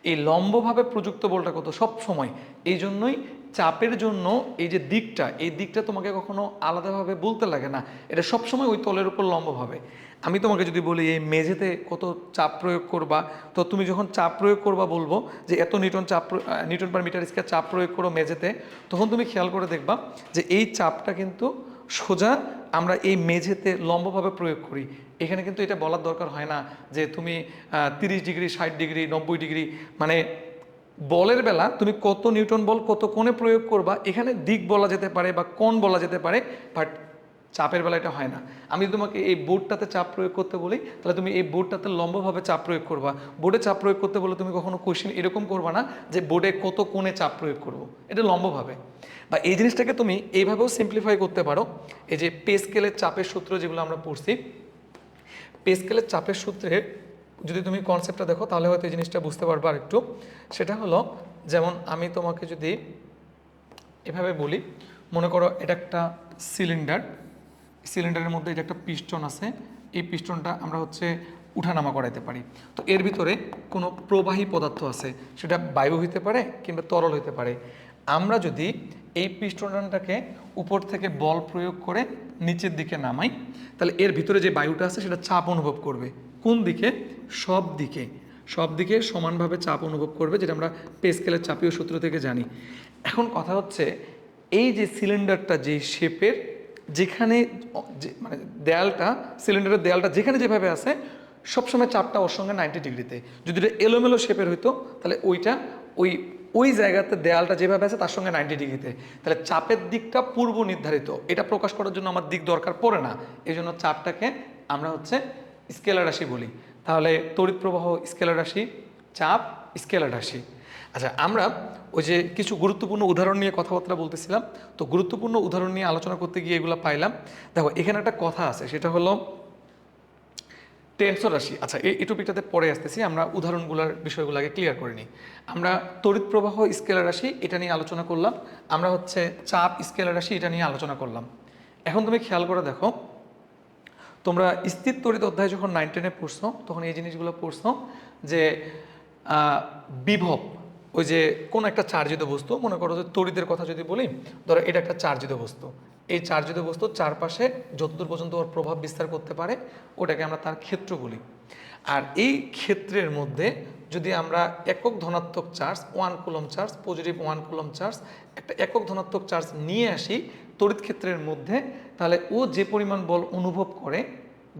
Speaker 1: এই লম্বভাবে প্রযুক্ত বলটা কত সব সময়। এই জন্যই চাপের জন্য এই যে দিকটা, এই দিকটা তোমাকে কখনো আলাদাভাবে বলতে লাগে না, এটা সবসময় ওই তলের উপর লম্বভাবে। আমি তোমাকে যদি বলি এই মেঝেতে কত চাপ প্রয়োগ করবা, তো তুমি যখন চাপ প্রয়োগ করবা বলবো যে এত নিউটন পার মিটার স্কয়ার চাপ প্রয়োগ করো মেঝেতে, তখন তুমি খেয়াল করে দেখবা যে এই চাপটা কিন্তু সোজা আমরা এই মেঝেতে লম্বভাবে প্রয়োগ করি। এখানে কিন্তু এটা বলার দরকার হয় না যে তুমি 30 ডিগ্রি, 60 ডিগ্রি, 90 ডিগ্রি, মানে বলের বেলা তুমি কত নিউটন বল কত কোণে প্রয়োগ করবা এখানে দিক বলা যেতে পারে বা কোণ বলা যেতে পারে, বাট চাপের বেলা এটা হয় না। আমি তোমাকে এই বোর্ডটাতে চাপ প্রয়োগ করতে বলি, তাহলে তুমি এই বোর্ডটাতে লম্বভাবে চাপ প্রয়োগ করবা। বোর্ডে চাপ প্রয়োগ করতে বলে তুমি কখনো কোশ্চেন এরকম করবা না যে বোর্ডে কত কোণে চাপ প্রয়োগ করব, এটা লম্বভাবে। বা এই জিনিসটাকে তুমি এইভাবেও সিম্পলিফাই করতে পারো। এই যে পে স্কেলের চাপের সূত্র যেগুলো আমরা পড়ছি, পে স্কেলের চাপের সূত্রে যদি তুমি কনসেপ্টটা দেখো তাহলে হয়তো এই জিনিসটা বুঝতে পারবে আর একটু। সেটা হলো, যেমন আমি তোমাকে যদি এভাবে বলি, মনে করো এটা একটা সিলিন্ডার, সিলিন্ডারের মধ্যে এটা একটা পিস্টন আছে, এই পিস্টনটা আমরা হচ্ছে উঠানামা করাইতে পারি। তো এর ভিতরে কোনো প্রবাহী পদার্থ আছে, সেটা বায়ু হইতে পারে কিংবা তরল হইতে পারে। আমরা যদি এই পিস্টনটাকে উপর থেকে বল প্রয়োগ করে নিচের দিকে নামাই, তাহলে এর ভিতরে যে বায়ুটা আছে সেটা চাপ অনুভব করবে। কোন দিকে? সব দিকে, সব দিকে সমানভাবে চাপ অনুভব করবে, যেটা আমরা পে স্কেলের চাপীয় সূত্র থেকে জানি। এখন কথা হচ্ছে, এই যে সিলিন্ডারটা যে শেপের, যেখানে মানে দেয়ালটা, সিলিন্ডারের দেয়ালটা যেখানে যেভাবে আছে সবসময় চাপটা ওর সঙ্গে 90 ডিগ্রিতে। যদি এটা এলোমেলো শেপের হইতো তাহলে ওইটা ওই ওই জায়গাতে দেয়ালটা যেভাবে আছে তার সঙ্গে 90 ডিগ্রিতে, তাহলে চাপের দিকটা পূর্ব নির্ধারিত। এটা প্রকাশ করার জন্য আমার দিক দরকার পড়ে না, এই জন্য চাপটাকে আমরা হচ্ছে স্কেলার রাশি বলি। তাহলে তড়িৎ প্রবাহ স্কেলার রাশি, চাপ স্কেলার রাশি। আচ্ছা, আমরা ওই যে কিছু গুরুত্বপূর্ণ উদাহরণ নিয়ে কথাবার্তা বলতেছিলাম, তো গুরুত্বপূর্ণ উদাহরণ নিয়ে আলোচনা করতে গিয়ে এগুলো পাইলাম। দেখো এখানে একটা কথা আছে, সেটা হলো টেনসর রাশি। আচ্ছা, এই টপিকটাতে পরে আসতেছি, আমরা উদাহরণগুলোর বিষয়গুলো আগে ক্লিয়ার করে নিই। আমরা তড়িৎ প্রবাহ স্কেলার রাশি এটা নিয়ে আলোচনা করলাম, আমরা হচ্ছে চাপ স্কেলার রাশি এটা নিয়ে আলোচনা করলাম। এখন তুমি খেয়াল করে দেখো, তোমরা স্থির তড়িৎ অধ্যায় যখন 9-10-এ পড়ছো তখন এই জিনিসগুলো পড়ছো যে বিভব, ওই যে কোন একটা চার্জিত বস্তু, মনে করো যে তড়িতের কথা যদি বলি, ধরো এটা একটা চার্জিত বস্তু, এই চার্জিত বস্তুর চারপাশে যতদূর পর্যন্ত ওর প্রভাব বিস্তার করতে পারে ওটাকে আমরা তার ক্ষেত্র বলি। আর এই ক্ষেত্রের মধ্যে যদি আমরা একক ধনাত্মক charge 1 coulomb charge, positive 1 coulomb charge, একটা একক ধনাত্মক চার্জ নিয়ে আসি তড়িৎ ক্ষেত্রের মধ্যে, তাহলে ও যে পরিমাণ বল অনুভব করে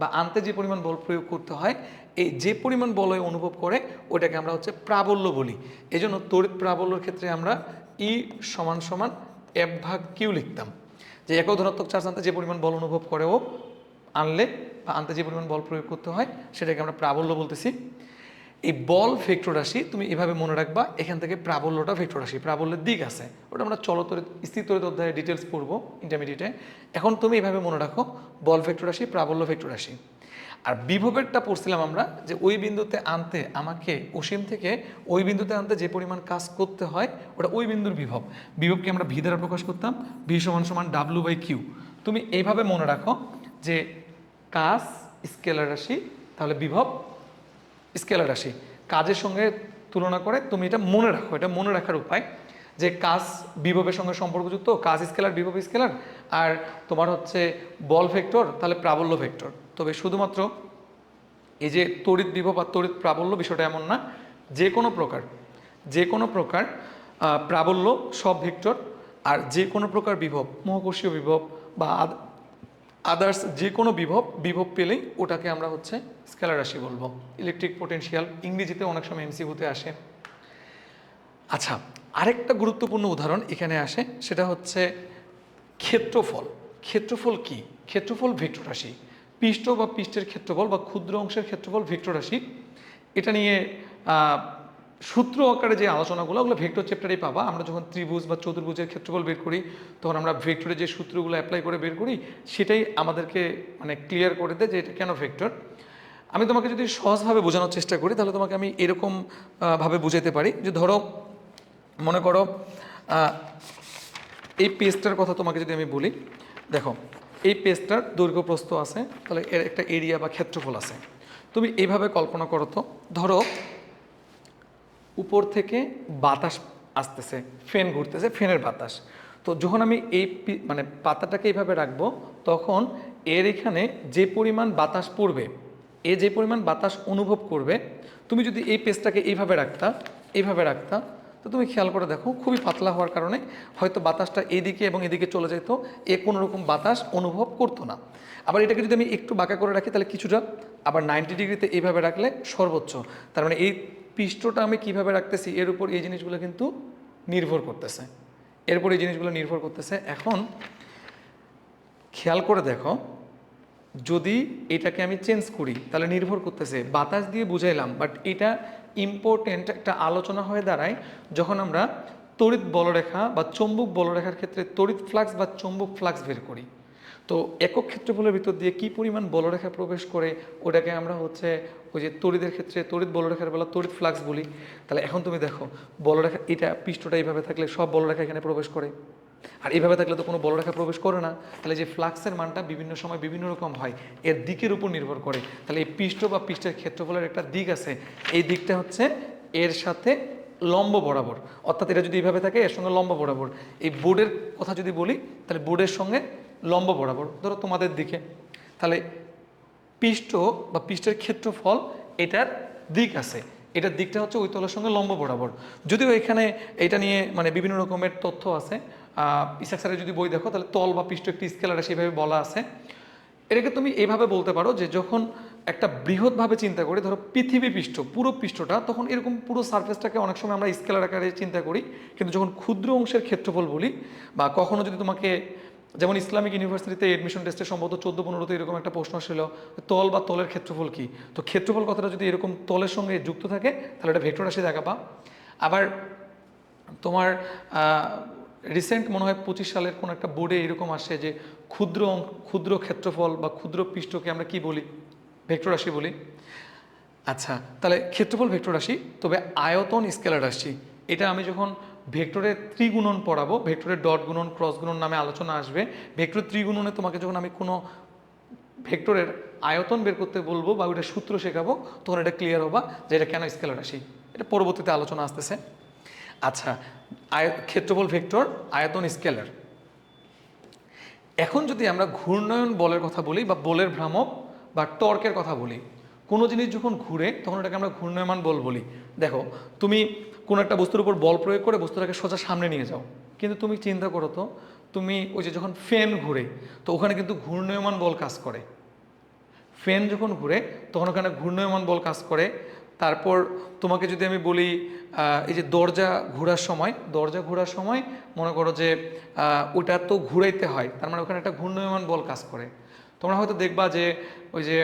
Speaker 1: বা আনতে যে পরিমাণ বল প্রয়োগ করতে হয়, এই যে পরিমাণ বল অনুভব করে ওটাকে আমরা হচ্ছে প্রাবল্য বলি। এই জন্য তড়িৎ প্রাবল্যর ক্ষেত্রে আমরা ই সমান সমান F/Q লিখতাম, যে একক ধনাত্মক চার্জ আনতে যে পরিমাণ বল অনুভব করে ও আনলে বা আনতে যে পরিমাণ বল প্রয়োগ করতে হয় সেটাকে আমরা প্রাবল্য বলতেছি। এই বল ভেক্টর রাশি তুমি এভাবে মনে রাখবা, এখান থেকে প্রাবল্যটা ভেক্টর রাশি, প্রাবল্যের দিক আছে, ওটা আমরা চলতড়িৎ স্থির তড়িৎ অধ্যায়ে ডিটেলস পড়বো ইন্টারমিডিয়েটে। এখন তুমি এভাবে মনে রাখো বল ভেক্টর রাশি, প্রাবল্য ভেক্টর রাশি। আর বিভবেরটা পড়ছিলাম আমরা, যে ওই বিন্দুতে আনতে আমাকে অসীম থেকে ওই বিন্দুতে আনতে যে পরিমাণ কাজ করতে হয় ওটা ওই বিন্দুর বিভব। বিভবকে আমরা ভি দ্বারা প্রকাশ করতাম, ভি সমান সমান W/Q। তুমি এইভাবে মনে রাখো যে কাজ স্কেলার রাশি, তাহলে বিভব স্কেলার রাশি। কাজের সঙ্গে তুলনা করে তুমি এটা মনে রাখো, এটা মনে রাখার উপায় যে কাজ বিভবের সঙ্গে সম্পর্কযুক্ত, কাজ স্কেলার বিভব স্কেলার, আর তোমার হচ্ছে বল ভেক্টর তাহলে প্রাবল্য ভেক্টর। তবে শুধুমাত্র এই যে তড়িৎ বিভব আর তড়িৎ প্রাবল্য বিষয়টা এমন না, যে কোনো প্রকার প্রাবল্য সব ভেক্টর, আর যে কোনো প্রকার বিভব মহাকর্ষীয় বিভব বা আদার্স যে কোনো বিভব পেলেই ওটাকে আমরা হচ্ছে স্কেলার রাশি বলবো। ইলেকট্রিক পোটেনশিয়াল ইংরেজিতে অনেক সময় এমসিকিউতে আসে। আচ্ছা, আরেকটা গুরুত্বপূর্ণ উদাহরণ এখানে আসে, সেটা হচ্ছে ক্ষেত্রফল। ক্ষেত্রফল কি? ক্ষেত্রফল ভেক্টর রাশি। পৃষ্ঠ বা পৃষ্ঠের ক্ষেত্রফল বা ক্ষুদ্র অংশের ক্ষেত্রফল ভেক্টর রাশি। এটা নিয়ে সূত্র আকারে যে আলোচনাগুলো ওগুলো ভেক্টর চ্যাপ্টারেই পাবা। আমরা যখন ত্রিভুজ বা চতুর্ভুজের ক্ষেত্রফল বের করি তখন আমরা ভেক্টরে যে সূত্রগুলো অ্যাপ্লাই করে বের করি সেটাই আমাদেরকে মানে ক্লিয়ার করে দেয় যে এটা কেন ভেক্টর। আমি তোমাকে যদি সহজভাবে বোঝানোর চেষ্টা করি তাহলে তোমাকে আমি এরকম ভাবে বুঝাইতে পারি যে ধরো মনে করো এই পেজটার কথা তোমাকে যদি আমি বলি, দেখো এই পেজটার দৈর্ঘ্য প্রস্থ আছে, তাহলে এর একটা এরিয়া বা ক্ষেত্রফল আছে। তুমি এইভাবে কল্পনা করো তো, ধরো উপর থেকে বাতাস আসতেছে, ফ্যান ঘুরতেছে, ফ্যানের বাতাস। তো যখন আমি এই মানে পাতাটাকে এইভাবে রাখবো তখন এর এখানে যে পরিমাণ বাতাস পড়বে, যে পরিমাণ বাতাস অনুভব করবে, তুমি যদি এই পেজটাকে এইভাবে রাখতা, তো তুমি খেয়াল করে দেখো খুবই পাতলা হওয়ার কারণে হয়তো বাতাসটা এদিকে এবং এদিকে চলে যেত, কোনো রকম বাতাস অনুভব করতো না। আবার এটাকে যদি আমি একটু বাঁকা করে রাখি তাহলে কিছুটা, আবার 90 ডিগ্রিতে এইভাবে রাখলে সর্বোচ্চ। তার মানে এই পৃষ্ঠটা আমি কিভাবে রাখতেছি এর উপর এই জিনিসগুলো কিন্তু নির্ভর করতেছে, এখন খেয়াল করে দেখো, যদি এটাকে আমি চেঞ্জ করি তাহলে নির্ভর করতেছে, বাতাস দিয়ে বুঝাইলাম, বাট এটা ইম্পর্টেন্ট একটা আলোচনা হয়ে দাঁড়ায় যখন আমরা তড়িৎ বলরেখা বা চৌম্বক বলরেখার ক্ষেত্রে তড়িৎ ফ্লাক্স বা চৌম্বক ফ্লাক্স বের করি। তো একক ক্ষেত্রফলের ভিতর দিয়ে কি পরিমাণ বলরেখা প্রবেশ করে ওটাকে আমরা ওই যে তড়িতের ক্ষেত্রে তড়িৎ বলরেখার বেলা তড়িৎ ফ্লাক্স বলি। তাহলে এখন তুমি দেখো বলরেখা, এটা পৃষ্ঠটা এইভাবে থাকলে সব বলরেখা এখানে প্রবেশ করে, আর এইভাবে থাকলে তো কোনো বলরেখা প্রবেশ করে না। তাহলে যে ফ্লাক্সের মানটা বিভিন্ন সময় বিভিন্ন রকম হয়, এর দিকের উপর নির্ভর করে। তাহলে এই পৃষ্ঠ বা পৃষ্ঠের ক্ষেত্রফলের একটা দিক আছে, এই দিকটা হচ্ছে এর সাথে লম্ব বরাবর, অর্থাৎ এটা যদি এইভাবে থাকে এর সঙ্গে লম্ব বরাবর। এই বোর্ডের কথা যদি বলি তাহলে বোর্ডের সঙ্গে লম্ব বরাবর, ধরো তোমাদের দিকে, তাহলে পৃষ্ঠ বা পৃষ্ঠের ক্ষেত্রফল এটার দিক আছে, এটার দিকটা হচ্ছে ওই তলের সঙ্গে লম্ব বরাবর। যদিও এখানে এটা নিয়ে মানে বিভিন্ন রকমের তথ্য আছে, ইসাক স্যারের যদি বই দেখো তাহলে তল বা পৃষ্ঠ একটি স্কেলার সেভাবে বলা আছে। এটাকে তুমি এইভাবে বলতে পারো যে যখন একটা বৃহৎভাবে চিন্তা করি, ধরো পৃথিবী পৃষ্ঠ পুরো পৃষ্ঠটা, তখন এরকম পুরো সারফেসটাকে অনেক সময় আমরা স্কেলার আকারে চিন্তা করি। কিন্তু যখন ক্ষুদ্র অংশের ক্ষেত্রফল বলি, বা কখনো যদি তোমাকে, যেমন ইসলামিক ইউনিভার্সিটিতে এডমিশন টেস্টে সম্ভবত 14-15 এরকম একটা প্রশ্ন ছিল, তল বা তলের ক্ষেত্রফল কি, তো ক্ষেত্রফল কথাটা যদি এরকম তলের সঙ্গে যুক্ত থাকে তাহলে এটা ভেক্টর রাশি দেখাবা। আবার তোমার রিসেন্ট মনে হয় 25 সালের কোনো একটা বোর্ডে এরকম আসে যে ক্ষুদ্র ক্ষেত্রফল বা ক্ষুদ্র পৃষ্ঠকে আমরা কি বলি, ভেক্টর রাশি বলি। আচ্ছা, তাহলে ক্ষেত্রফল ভেক্টর রাশি, তবে আয়তন স্কেলার রাশি। এটা আমি যখন ভেক্টরের ত্রিগুণন পড়াবো, ভেক্টরের ডট গুণন ক্রস গুণন নামে আলোচনা আসবে। ভেক্টর ত্রিগুণনে তোমাকে যখন আমি কোনো ভেক্টরের আয়তন বের করতে বলবো বা ওইটা সূত্র শেখাবো, তখন এটা ক্লিয়ার হবা যে এটা কেন স্কেলার রাশি। এটা পরবর্তীতে আলোচনা আসতেছে। আচ্ছা, ক্ষেত্রফল ভেক্টর, আয়তন স্কেলার। এখন যদি আমরা ঘূর্ণয়ন বলের কথা বলি বা বলের ভ্রামক বা টর্কের কথা বলি, কোনো জিনিস যখন ঘুরে তখন এটাকে আমরা ঘূর্ণায়মান বল বলি। দেখো, তুমি কোনো একটা বস্তুর উপর বল প্রয়োগ করে বস্তুটাকে সোজা সামনে নিয়ে যাও, কিন্তু তুমি চিন্তা করো তো, তুমি ওই যে যখন ফ্যান ঘুরে তো ওখানে কিন্তু ঘূর্ণায়মান বল কাজ করে। ফ্যান যখন ঘুরে তখন ওখানে ঘূর্ণায়মান বল কাজ করে। তারপর তোমাকে যদি আমি বলি এই যে দরজা ঘোরার সময় মনে করো যে ওটা তো ঘুরাইতে হয়, তার মানে ওখানে একটা ঘূর্ণায়মান বল কাজ করে। তোমরা হয়তো দেখবা যে ওই যে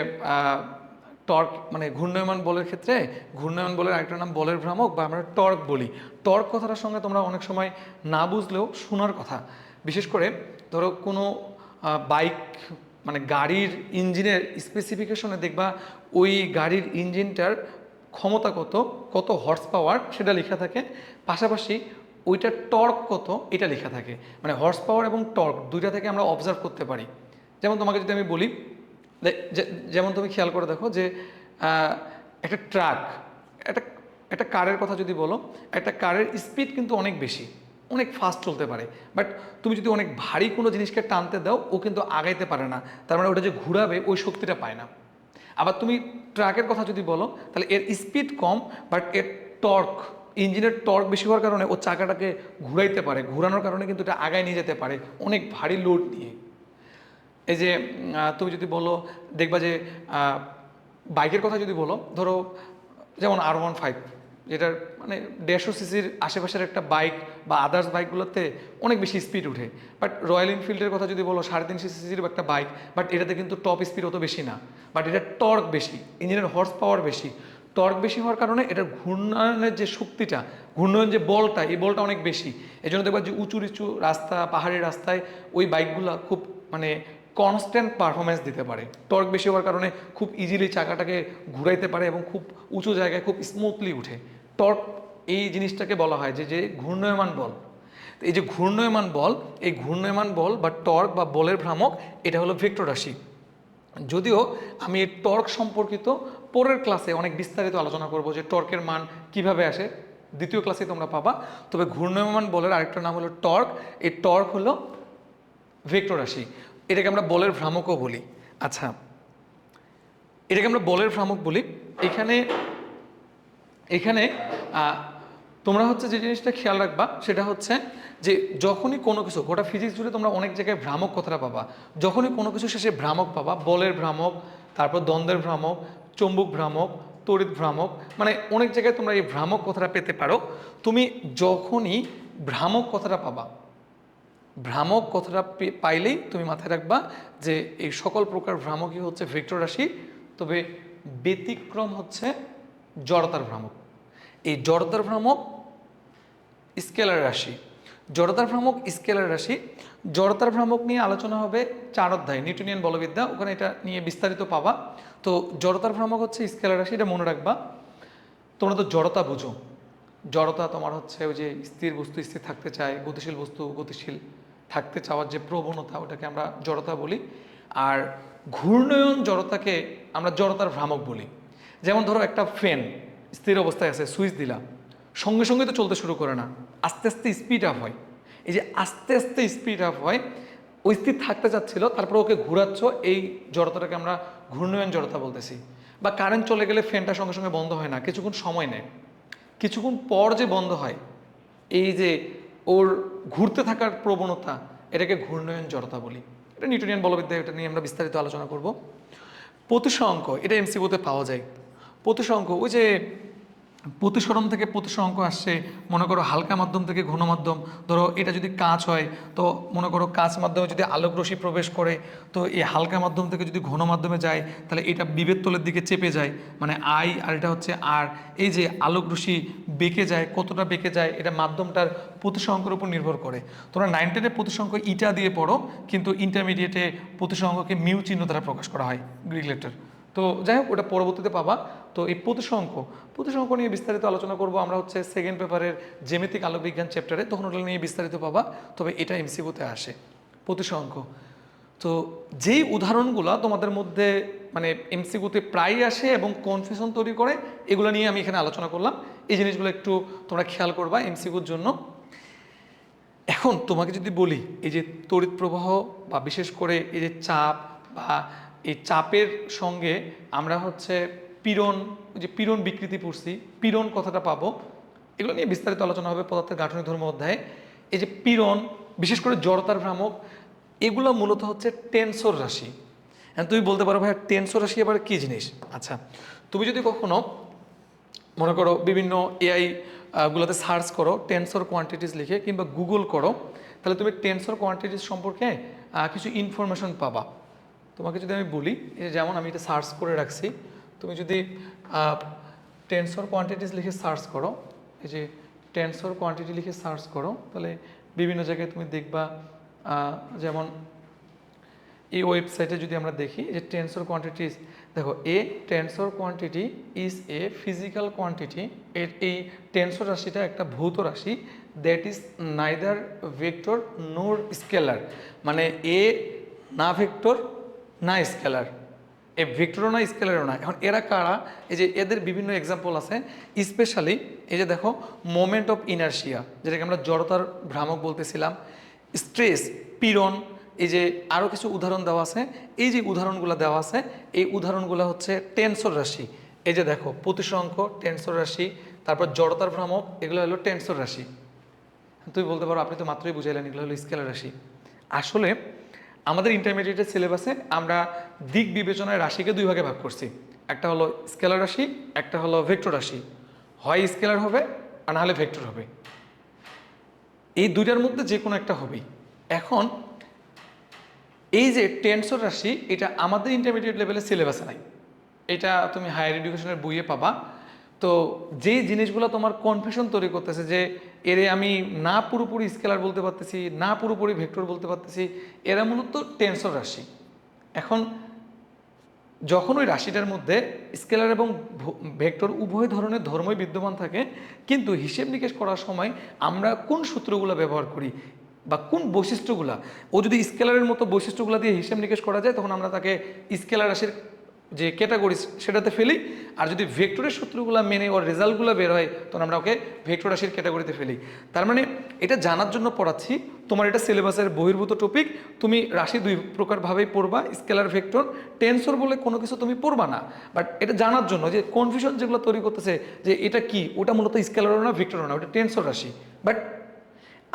Speaker 1: টর্ক, মানে ঘূর্ণায়মান বলের ক্ষেত্রে ঘূর্ণায়মান বলের আরেকটা নাম বলের ভ্রামক বা আমরা টর্ক বলি। টর্ক কথাটার সঙ্গে তোমরা অনেক সময় না বুঝলেও শোনার কথা, বিশেষ করে ধরো কোনো বাইক, মানে গাড়ির ইঞ্জিনের স্পেসিফিকেশনে দেখবা ওই গাড়ির ইঞ্জিনটার ক্ষমতা কত হর্স পাওয়ার সেটা লেখা থাকে, পাশাপাশি ওইটার টর্ক কত এটা লেখা থাকে। মানে হর্স পাওয়ার এবং টর্ক দুইটা থেকে আমরা অবজার্ভ করতে পারি। যেমন তোমাকে যদি আমি বলি, যেমন তুমি খেয়াল করে দেখো যে একটা ট্রাক, একটা কারের কথা যদি বলো, একটা কারের স্পিড কিন্তু অনেক বেশি, অনেক ফাস্ট চলতে পারে, বাট তুমি যদি অনেক ভারী কোনো জিনিসকে টানতে দাও ও কিন্তু আগাইতে পারে না, তার মানে ওটা যে ঘুরাবে ওই শক্তিটা পায় না। আবার তুমি ট্রাকের কথা যদি বলো তাহলে এর স্পিড কম, বাট এর টর্ক, ইঞ্জিনের টর্ক বেশি হওয়ার কারণে ও চাকাটাকে ঘুরাইতে পারে, ঘুরানোর কারণে কিন্তু এটা আগায় নিয়ে যেতে পারে অনেক ভারী লোড নিয়ে। এই যে তুমি যদি বলো, দেখবা যে বাইকের কথা যদি বলো, ধরো যেমন R15, যেটার মানে 150 সিসির আশেপাশের একটা বাইক বা আদার্স বাইকগুলোতে অনেক বেশি স্পিড উঠে। বাট রয়্যাল এনফিল্ডের কথা যদি বলো 350 সিসির একটা বাইক, বাট এটাতে কিন্তু টপ স্পিড অত বেশি না, বাট এটার টর্ক বেশি, ইঞ্জিনের হর্স পাওয়ার বেশি। টর্ক বেশি হওয়ার কারণে এটার ঘূর্ণায়নের যে শক্তিটা, ঘূর্ণায়ন যে বলটা, এই বলটা অনেক বেশি। এই জন্য দেখবা যে উঁচু নিচু রাস্তা, পাহাড়ি রাস্তায় ওই বাইকগুলো খুব মানে কনস্ট্যান্ট পারফরমেন্স দিতে পারে। টর্ক বেশি হওয়ার কারণে খুব ইজিলি চাকাটাকে ঘুরাইতে পারে এবং খুব উঁচু জায়গায় খুব স্মুথলি উঠে। টর্ক এই জিনিসটাকে বলা হয় যে ঘূর্ণায়মান বল। এই যে ঘূর্ণায়মান বল, এই ঘূর্ণায়মান বল বা টর্ক বা বলের ভ্রামক, এটা হলো ভেক্টর রাশি। যদিও আমি এই টর্ক সম্পর্কিত পরের ক্লাসে অনেক বিস্তারিত আলোচনা করব যে টর্কের মান কিভাবে আসে, দ্বিতীয় ক্লাসে তোমরা পাবা। তবে ঘূর্ণায়মান বলের আরেকটা নাম হলো টর্ক। এই টর্ক হলো ভেক্টর রাশি। এটাকে আমরা বলের ভ্রামকও বলি। আচ্ছা, এটাকে আমরা বলের ভ্রামক বলি। এখানে এখানে তোমরা হচ্ছে যে জিনিসটা খেয়াল রাখবা সেটা হচ্ছে যে যখনই কোনো কিছু, গোটা ফিজিক্স জুড়ে তোমরা অনেক জায়গায় ভ্রামক কথাটা পাবা। যখনই কোনো কিছু শেষে ভ্রামক পাবা, বলের ভ্রামক, তারপর দ্বন্দ্বের ভ্রামক, চৌম্বক ভ্রামক, তড়িৎ ভ্রামক, মানে অনেক জায়গায় তোমরা এই ভ্রামক কথাটা পেতে পারো। তুমি যখনই ভ্রামক কথাটা পাবা, ভ্রামক কথাটা পাইলেই তুমি মাথায় রাখবা যে এই সকল প্রকার ভ্রামকই হচ্ছে ভেক্টর রাশি, তবে ব্যতিক্রম হচ্ছে জড়তার ভ্রামক। এই জড়তার ভ্রামক স্কেলার রাশি, জড়তার ভ্রামক স্কেলার রাশি। জড়তার ভ্রামক নিয়ে আলোচনা হবে 4 অধ্যায় নিউটনিয়ান বলবিদ্যা, ওখানে এটা নিয়ে বিস্তারিত পাবা। তো জড়তার ভ্রামক হচ্ছে স্কেলার রাশি, এটা মনে রাখবা। তোমরা তো জড়তা বুঝো, জড়তা তোমার হচ্ছে ওই যে স্থির বস্তু স্থির থাকতে চায়, গতিশীল বস্তু গতিশীল থাকতে চাওয়ার যে প্রবণতা, ওটাকে আমরা জড়তা বলি। আর ঘূর্ণয়ন জড়তাকে আমরা জড়তার ভ্রামক বলি। যেমন ধরো একটা ফ্যান স্থির অবস্থায় আছে, সুইচ দিলা, সঙ্গে সঙ্গে তো চলতে শুরু করে না, আস্তে আস্তে স্পিড আপ হয়। এই যে আস্তে আস্তে স্পিড আপ হয়, ওই স্থির থাকতে চাচ্ছিল, তারপরে ওকে ঘুরাচ্ছ, এই জড়তাটাকে আমরা ঘূর্ণয়ন জড়তা বলতেছি। বা কারেন্ট চলে গেলে ফ্যানটা সঙ্গে সঙ্গে বন্ধ হয় না, কিছুক্ষণ সময় নেয়, কিছুক্ষণ পর যে বন্ধ হয়, এই যে ওর ঘুরতে থাকার প্রবণতা, এটাকে ঘূর্ণয়ন জড়তা বলি। এটা নিউটনিয়ান বলবিদ্যা, এটা নিয়ে আমরা বিস্তারিত আলোচনা করব। প্রতিসরাঙ্ক, এটা এমসিকিউতে পাওয়া যায়। প্রতিসরাঙ্ক, ওই যে প্রতিসরণ থেকে প্রতিসরাঙ্ক আসছে, মনে করো হালকা মাধ্যম থেকে ঘন মাধ্যম, ধরো এটা যদি কাঁচ হয় তো মনে করো কাঁচ মাধ্যমে যদি আলোক রশ্মি প্রবেশ করে, তো এই হালকা মাধ্যম থেকে যদি ঘন মাধ্যমে যায় তাহলে এটা বিভেদ তলের দিকে চেপে যায়, মানে আই, আর এটা হচ্ছে আর। এই যে আলোক রশ্মি বেঁকে যায়, কতটা বেঁকে যায়, এটা মাধ্যমটার প্রতিসরাঙ্কের উপর নির্ভর করে। তোমরা 9, 10-এ প্রতিসরাঙ্ক ইটা দিয়ে পড়ো, কিন্তু ইন্টারমিডিয়েটে প্রতিসরাঙ্ককে মিউ চিহ্ন দ্বারা প্রকাশ করা হয়, গ্রিক লেটার। তো যাই হোক, ওটা পরবর্তীতে পাবা। তো এই প্রতিসরাঙ্ক নিয়ে বিস্তারিত আলোচনা করব আমরা হচ্ছে সেকেন্ড পেপারের জ্যামিতিক আলোকবিজ্ঞান চ্যাপ্টারে, তখন ওটা নিয়ে বিস্তারিত পাবা। তবে এটা এমসিকিউতে আসে প্রতিসরাঙ্ক। তো যেই উদাহরণগুলো তোমাদের মধ্যে মানে এমসিকিউতে প্রায় আসে এবং কনফিউশন তৈরি করে, এগুলো নিয়ে আমি এখানে আলোচনা করলাম। এই জিনিসগুলো একটু তোমরা খেয়াল করবা এমসিকিউর জন্য। এখন তোমাকে যদি বলি, এই যে তড়িৎ প্রবাহ বা বিশেষ করে এই যে চাপ, বা এই চাপের সঙ্গে আমরা হচ্ছে পীড়ন, ওই যে পীড়ন বিকৃতি পড়ছি, পীড়ন কথাটা পাবো, এগুলো নিয়ে বিস্তারিত আলোচনা হবে পদার্থের গাঠনিক ধর্ম অধ্যায়ে। এই যে পীড়ন, বিশেষ করে জড়তার ভ্রামক, এগুলো মূলত হচ্ছে টেনসর রাশি। হ্যাঁ, তুমি বলতে পারো ভাই টেনসর রাশি আবার কী জিনিস? আচ্ছা, তুমি যদি কখনো মনে করো বিভিন্ন এআই গুলোতে সার্চ করো টেনসর কোয়ান্টিটিস লিখে, কিংবা গুগল করো, তাহলে তুমি টেনসর কোয়ান্টিটিস সম্পর্কে কিছু ইনফরমেশন পাবা। তোমাকে যদি আমি বলি, যেমন আমি এটা সার্চ করে রাখছি, তুমি যদি টেনসর কোয়ান্টিটিস লিখে সার্চ করো, এই যে টেনসর কোয়ান্টিটি লিখে সার্চ করো, তাহলে বিভিন্ন জায়গায় তুমি দেখবা। যেমন এই ওয়েবসাইটে যদি আমরা দেখি যে টেনসর কোয়ান্টিটিস, দেখো a tensor quantity is a physical quantity. এই টেনসর রাশিটা একটা ভৌত রাশি, that is neither vector nor scalar, মানে এ না ভেক্টর না স্কেলার, এ ভেক্টরও না স্কেলারও না। এখন এরা কারা? এই যে এদের বিভিন্ন এক্সাম্পল আছে, স্পেশালি এই যে দেখো মোমেন্ট অফ ইনার্শিয়া, যেটাকে আমরা জড়তার ভ্রামক বলতেছিলাম, স্ট্রেস, পীড়ন, এই যে আরও কিছু উদাহরণ দেওয়া আছে। এই যে উদাহরণগুলো দেওয়া আছে, এই উদাহরণগুলো হচ্ছে টেনসর রাশি। এই যে দেখো প্রতিসরাঙ্ক টেনসর রাশি, তারপর জড়তার ভ্রামক, এগুলো হলো টেনসর রাশি। তুমি বলতে পারো আপনি তো মাত্রই বুঝাইলেন এগুলো হলো স্কেলার রাশি। আসলে আমাদের ইন্টারমিডিয়েটের সিলেবাসে আমরা দিক বিবেচনায় রাশিকে 2 ভাগে ভাগ করছি, একটা হলো স্কেলার রাশি, একটা হলো ভেক্টর রাশি। হয় স্কেলার হবে আর না হলে ভেক্টর হবে, এই দুইটার মধ্যে যে কোনো একটা হবেই। এখন এই যে টেনসর রাশি, এটা আমাদের ইন্টারমিডিয়েট লেভেলের সিলেবাসে নাই, এটা তুমি হায়ার এডুকেশনের বইয়ে পাবা। তো যেই জিনিসগুলো তোমার কনফিউশন তৈরি করতেছে যে এরে আমি না পুরোপুরি স্কেলার বলতে পারতেছি, না পুরোপুরি ভেক্টর বলতে পারতেছি, এরা মূলত টেনসর রাশি। এখন যখন ওই রাশিটার মধ্যে স্কেলার এবং ভেক্টর উভয় ধরনের ধর্মই বিদ্যমান থাকে, কিন্তু হিসেব নিকেশ করার সময় আমরা কোন সূত্রগুলো ব্যবহার করি বা কোন বৈশিষ্ট্যগুলা, ও যদি স্কেলারের মতো বৈশিষ্ট্যগুলো দিয়ে হিসেব নিকেশ করা যায়, তখন আমরা তাকে স্কেলার রাশির যে ক্যাটাগরি সেটাতে ফেলি। আর যদি ভেক্টরের সূত্রগুলো মেনে ওর রেজাল্টগুলো বের হয়, তখন আমরা ওকে ভেক্টর রাশির ক্যাটাগরিতে ফেলি। তার মানে এটা জানার জন্য পড়াচ্ছি, তোমার এটা সিলেবাসের বহির্ভূত টপিক, তুমি রাশি দুই প্রকারভাবেই পড়বা, স্কেলার ভেক্টর। টেন্সর বলে কোনো কিছু তুমি পড়বা না, বাট এটা জানার জন্য যে কনফিউশন যেগুলো তৈরি করতেছে যে এটা কি, ওটা মূলত স্কেলারও না ভেক্টরও না, ওটা টেন্সর রাশি। বাট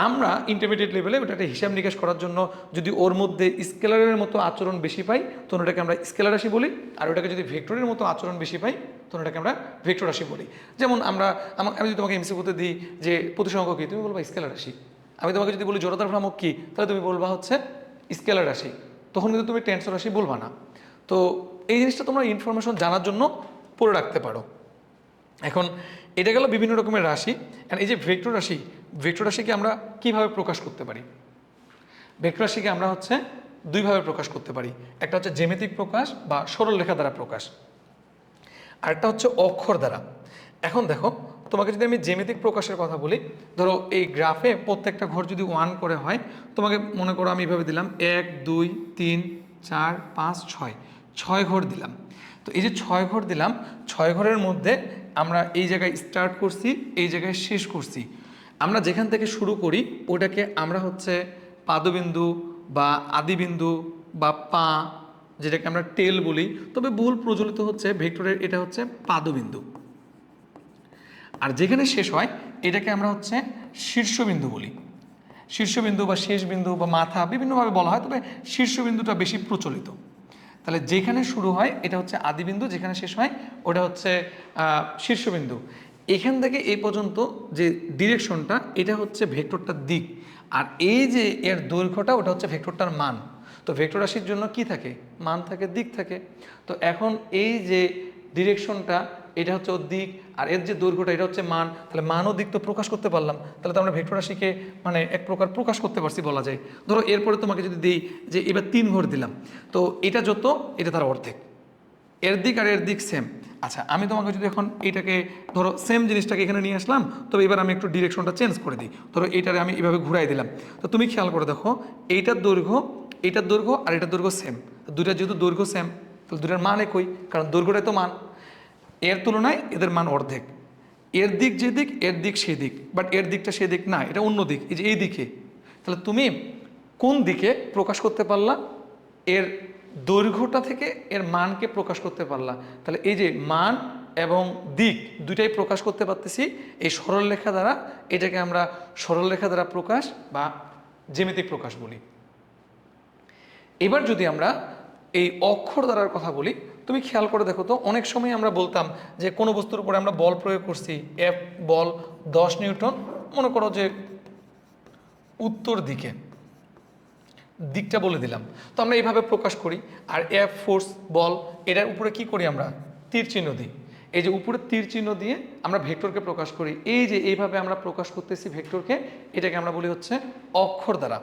Speaker 1: আমরা ইন্টারমিডিয়েট লেভেলে ওটা একটা হিসাব নিকাশ করার জন্য যদি ওর মধ্যে স্কেলারের মতো আচরণ বেশি পাই তখন ওটাকে আমরা স্কেলার রাশি বলি, আর ওটাকে যদি ভেক্টরের মতো আচরণ বেশি পাই তখন ওটাকে আমরা ভেক্টর রাশি বলি। যেমন আমি যদি তোমাকে এমসিকিউতে দিই যে প্রতিসংখ্যক কী, তুমি বলবা স্কেলার রাশি। আমি তোমাকে যদি বলি জড়তার ভ্রামক কী, তাহলে তুমি বলবা হচ্ছে স্কেলার রাশি, তখন কিন্তু তুমি টেন্সর রাশি বলবা না। তো এই জিনিসটা তোমরা ইনফরমেশন জানার জন্য পড়ে রাখতে পারো। এখন এটা গেল বিভিন্ন রকমের রাশি। অ্যান্ড এই যে ভেক্টর রাশি, ভেক্টর রাশিকে আমরা কীভাবে প্রকাশ করতে পারি? ভেক্টর রাশিকে আমরা হচ্ছে দুইভাবে প্রকাশ করতে পারি। একটা হচ্ছে জ্যামিতিক প্রকাশ বা সরল রেখা দ্বারা প্রকাশ, আরেকটা হচ্ছে অক্ষর দ্বারা। এখন দেখো, তোমাকে যদি আমি জ্যামিতিক প্রকাশের কথা বলি, ধরো এই গ্রাফে প্রত্যেকটা ঘর যদি 1 করে হয়, তোমাকে মনে করো আমি এইভাবে দিলাম 1 2 3 4 5 6, 6 ঘর দিলাম। তো এই যে 6 ঘর দিলাম, 6 ঘরের মধ্যে আমরা এই জায়গায় স্টার্ট করছি, এই জায়গায় শেষ করছি। আমরা যেখান থেকে শুরু করি ওটাকে আমরা হচ্ছে পাদবিন্দু বা আদিবিন্দু বা পা, যেটাকে আমরা টেল বলি, তবে বহুল প্রচলিত হচ্ছে ভেক্টরের এটা হচ্ছে পাদবিন্দু। আর যেখানে শেষ হয় এটাকে আমরা হচ্ছে শীর্ষবিন্দু বলি। শীর্ষবিন্দু বা শেষ বিন্দু বা মাথা বিভিন্নভাবে বলা হয়, তবে শীর্ষবিন্দুটা বেশি প্রচলিত। তাহলে যেখানে শুরু হয় এটা হচ্ছে আদিবিন্দু, যেখানে শেষ হয় ওটা হচ্ছে শীর্ষবিন্দু। এখান থেকে এই পর্যন্ত যে ডিরেকশনটা, এটা হচ্ছে ভেক্টরটার দিক, আর এই যে এর দৈর্ঘ্যটা ওটা হচ্ছে ভেক্টরটার মান। তো ভেক্টর রাশির জন্য কি থাকে? মান থাকে, দিক থাকে। তো এখন এই যে ডিরেকশনটা এটা হচ্ছে ওর দিক, আর এর যে দৈর্ঘ্যটা এটা হচ্ছে মান, তাহলে মান ও দিক তো প্রকাশ করতে পারলাম। তাহলে তো আমরা ভেক্টর রাশিকে মানে এক প্রকার প্রকাশ করতে পারছি বলা যায়। ধরো এরপরে তোমাকে যদি দিই যে এবার 3 ঘর দিলাম, তো এটা যত এটা তার অর্ধেক, এর দিক আর এর দিক সেম। আচ্ছা, আমি তোমাকে যদি এখন এইটাকে ধরো সেম জিনিসটাকে এখানে নিয়ে আসলাম, তবে এবার আমি একটু ডিরেকশনটা চেঞ্জ করে দিই। ধরো এইটারে আমি এভাবে ঘুরাই দিলাম, তো তুমি খেয়াল করে দেখো এইটার দৈর্ঘ্য আর এটার দৈর্ঘ্য সেম। দুইটার যেহেতু দৈর্ঘ্য সেম, তাহলে দুটার মান একই, কারণ দৈর্ঘ্যটাই তো মান। এর তুলনায় এদের মান অর্ধেক। এর দিক যে দিক, এর দিক সেই দিক, বাট এর দিকটা সেই দিক না, এটা অন্য দিক, এই যে এই দিকে। তাহলে তুমি কোন দিকে প্রকাশ করতে পারলা? এর দৈর্ঘ্যটা থেকে এর মানকে প্রকাশ করতে পারলা। তাহলে এই যে মান এবং দিক দুইটাই প্রকাশ করতে পারতেছি এই সরল রেখা দ্বারা। এটাকে আমরা সরল রেখা দ্বারা প্রকাশ বা জ্যামিতিক প্রকাশ বলি। এবার যদি আমরা এই অক্ষর দ্বারার কথা বলি, তুমি খেয়াল করে দেখো তো, অনেক সময় আমরা বলতাম যে কোনো বস্তুর উপরে আমরা বল প্রয়োগ করছি, এফ বল 10 নিউটন, মনে করো যে উত্তর দিকে, দিকটা বলে দিলাম, তো আমরা এইভাবে প্রকাশ করি। আর এফ ফোর্স বল, এটার উপরে কি করি আমরা? তীর চিহ্ন দিই। এই যে উপরে তীর চিহ্ন দিয়ে আমরা ভেক্টরকে প্রকাশ করি, এই যে এইভাবে আমরা প্রকাশ করতেছি ভেক্টরকে, এটাকে আমরা বলি হচ্ছে অক্ষর দ্বারা।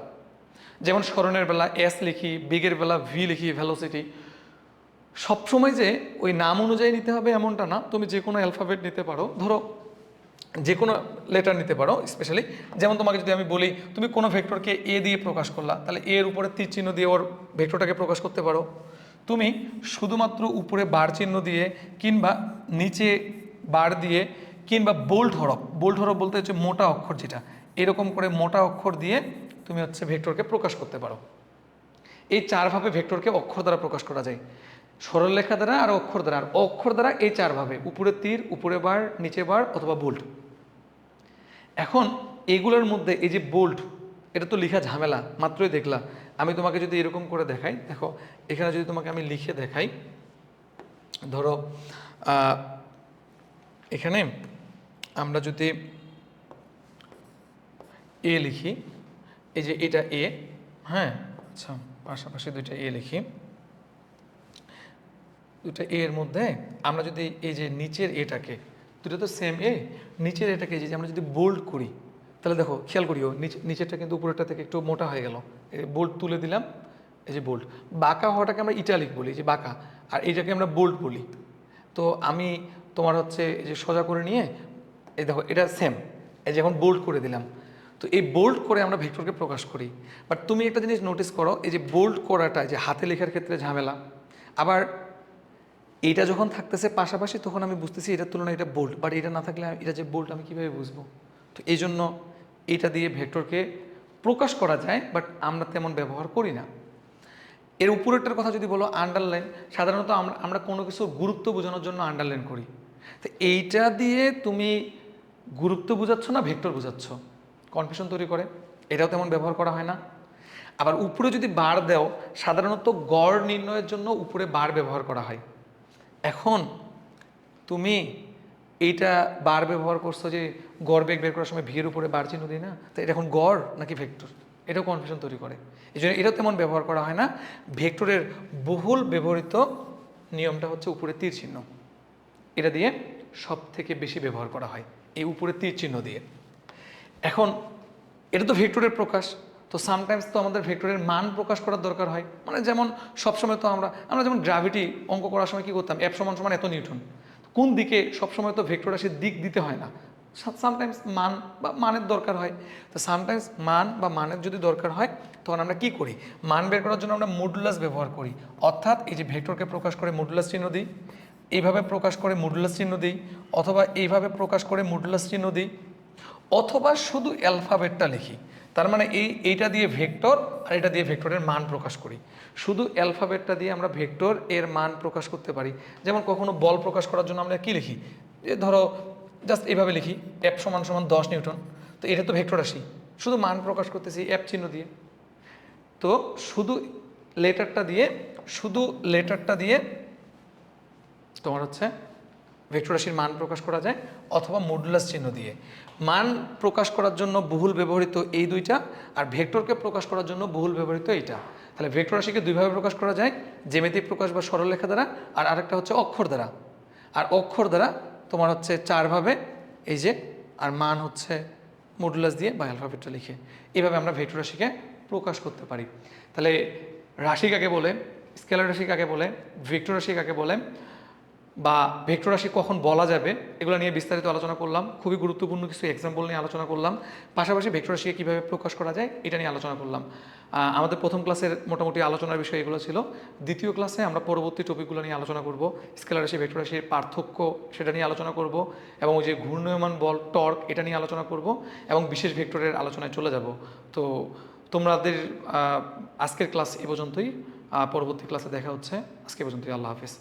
Speaker 1: যেমন স্মরণের বেলা এস লিখি, বেগের বেলা ভি লিখি, ভেলোসিটি। সবসময় যে ওই নাম অনুযায়ী নিতে হবে এমনটা না, তুমি যে কোনো অ্যালফাবেট নিতে পারো, ধরো যে কোনো লেটার নিতে পারো। স্পেশালি যেমন তোমাকে যদি আমি বলি তুমি কোনো ভেক্টরকে এ দিয়ে প্রকাশ করলা, তাহলে এর উপরে তীর চিহ্ন দিয়ে ওর ভেক্টরটাকে প্রকাশ করতে পারো। তুমি শুধুমাত্র উপরে বার চিহ্ন দিয়ে, কিংবা নিচে বার দিয়ে, কিংবা বোল্ড হরফ বলতে হচ্ছে মোটা অক্ষর, যেটা এরকম করে মোটা অক্ষর দিয়ে তুমি হচ্ছে ভেক্টরকে প্রকাশ করতে পারো। এই চারভাবে ভেক্টরকে অক্ষর দ্বারা প্রকাশ করা যায়, সরল রেখা দ্বারা আর অক্ষর দ্বারা। আর অক্ষর দ্বারা এই চারভাবে, উপরে তীর, উপরে বার, নিচে বার অথবা বোল্ড। এখন এগুলোর মধ্যে এই যে বোল্ড, এটা তো লেখা ঝামেলা, মাত্রই দেখলা। আমি তোমাকে যদি এরকম করে দেখাই, দেখো এখানে যদি তোমাকে আমি লিখে দেখাই, ধরো এখানে আমরা যদি এ লিখি, এই যে এটা এ, হ্যাঁ, আচ্ছা পাশাপাশি দুইটা এ লিখি, দুটা এ এর মধ্যে আমরা যদি এই যে নিচের এটাকে, দুটো তো সেম এ, নিচের এটাকে যে আমরা যদি বোল্ড করি, তাহলে দেখো খেয়াল করিও নিচেরটা কিন্তু উপরেরটা থেকে একটু মোটা হয়ে গেল। বোল্ড তুলে দিলাম, এই যে বোল্ড। বাঁকা হওয়াটাকে আমরা ইটালিক বলি, যে বাঁকা, আর এইটাকে আমরা বোল্ড বলি। তো আমি তোমার হচ্ছে এই যে সোজা করে নিয়ে, এই দেখো এটা সেম, এই যে এখন বোল্ড করে দিলাম। তো এই বোল্ড করে আমরা ভেক্টরকে প্রকাশ করি। বাট তুমি একটা জিনিস নোটিস করো, এই যে বোল্ড করাটা যে হাতে লেখার ক্ষেত্রে ঝামেলা, আবার এইটা যখন থাকতেছে পাশাপাশি তখন আমি বুঝতেছি এটার তুলনায় এটা বোল্ড, বাট এটা না থাকলে এটা যে বোল্ড আমি কীভাবে বুঝবো? তো এই জন্য এইটা দিয়ে ভেক্টরকে প্রকাশ করা যায়, বাট আমরা তেমন ব্যবহার করি না। এর উপরেরটার কথা যদি বলো আন্ডারলাইন, সাধারণত আমরা কোনো কিছুর গুরুত্ব বোঝানোর জন্য আন্ডারলাইন করি। তো এইটা দিয়ে তুমি গুরুত্ব বোঝাচ্ছ না ভেক্টর বোঝাচ্ছ, কনফিউশন তৈরি করে, এটাও তেমন ব্যবহার করা হয় না। আবার উপরে যদি বার দাও, সাধারণত গড় নির্ণয়ের জন্য উপরে বার ব্যবহার করা হয়। এখন তুমি এইটা বার ব্যবহার করছো যে গড় বেগ বের করার সময় ভিড়ের উপরে বার চিহ্ন দিই না, তো এটা এখন গড় নাকি ভেক্টর, এটাও কনফিউশন তৈরি করে। এই জন্য এটাও তেমন ব্যবহার করা হয় না। ভেক্টরের বহুল ব্যবহৃত নিয়মটা হচ্ছে উপরে তীর চিহ্ন, এটা দিয়ে সব থেকে বেশি ব্যবহার করা হয়, এই উপরে তীর চিহ্ন দিয়ে। এখন এটা তো ভেক্টরের প্রকাশ, তো সামটাইমস তো আমাদের ভেক্টরের মান প্রকাশ করার দরকার হয়। মানে যেমন সবসময় তো আমরা যেমন গ্র্যাভিটি অঙ্ক করার সময় কী করতাম, F = এত নিউটন, কোন দিকে সবসময় তো ভেক্টর রাশির দিক দিতে হয় না, সামটাইমস মান বা মানের দরকার হয়। তো সামটাইমস মান বা মানের যদি দরকার হয় তখন আমরা কি করি, মান বের করার জন্য আমরা মডুলাস ব্যবহার করি। অর্থাৎ এই যে ভেক্টরকে প্রকাশ করে মডুলাস চিহ্ন দিই, এইভাবে প্রকাশ করে মডুলাস চিহ্ন দিই, অথবা এইভাবে প্রকাশ করে মডুলাস চিহ্ন দিই, অথবা শুধু অ্যালফাবেটটা লিখি। তার মানে এইটা দিয়ে ভেক্টর আর এটা দিয়ে ভেক্টরের মান প্রকাশ করি। শুধু অ্যালফাবেটটা দিয়ে আমরা ভেক্টর এর মান প্রকাশ করতে পারি। যেমন কখনো বল প্রকাশ করার জন্য আমরা কি লিখি, যে ধরো জাস্ট এইভাবে লিখি F = 10 নিউটন, তো এটা তো ভেক্টর রাশি, শুধু মান প্রকাশ করতেছি F চিহ্ন দিয়ে। তো শুধু লেটারটা দিয়ে তোমার হচ্ছে ভেক্টর রাশির মান প্রকাশ করা যায়, অথবা মডুলাস চিহ্ন দিয়ে। মান প্রকাশ করার জন্য বহুল ব্যবহৃত এই দুইটা, আর ভেক্টরকে প্রকাশ করার জন্য বহুল ব্যবহৃত এইটা। তাহলে ভেক্টর রাশিকে দুইভাবে প্রকাশ করা যায়, জ্যামিতিক প্রকাশ বা সরলরেখা দ্বারা, আর আরেকটা হচ্ছে অক্ষর দ্বারা। আর অক্ষর দ্বারা তোমার হচ্ছে 4 ভাবে, এই যে, আর মান হচ্ছে মডুলাস দিয়ে বা অ্যালফাবেটটা লিখে। এইভাবে আমরা ভেক্টর রাশিকে প্রকাশ করতে পারি। তাহলে রাশি কাকে বলে, স্কেলার রাশি কাকে বলে, ভেক্টর রাশি কাকে বলে, বা ভেক্টর রাশি কখন বলা যাবে, এগুলো নিয়ে বিস্তারিত আলোচনা করলাম। খুবই গুরুত্বপূর্ণ কিছু এক্সাম্পল নিয়ে আলোচনা করলাম। পাশাপাশি ভেক্টর রাশিকে কীভাবে প্রকাশ করা যায় এটা নিয়ে আলোচনা করলাম। আমাদের প্রথম ক্লাসের মোটামুটি আলোচনার বিষয় এগুলো ছিল। দ্বিতীয় ক্লাসে আমরা পরবর্তী টপিকগুলো নিয়ে আলোচনা করব। স্কেলার রাশি ভেক্টর রাশির পার্থক্য সেটা নিয়ে আলোচনা করব, এবং ওই যে ঘূর্ণায়মান বল টর্ক এটা নিয়ে আলোচনা করব, এবং বিশেষ ভেক্টরের আলোচনায় চলে যাব। তো তোমাদের আজকের ক্লাস এ পর্যন্তই, পরবর্তী ক্লাসে দেখা হচ্ছে। আজকে পর্যন্তই, আল্লাহ হাফিজ।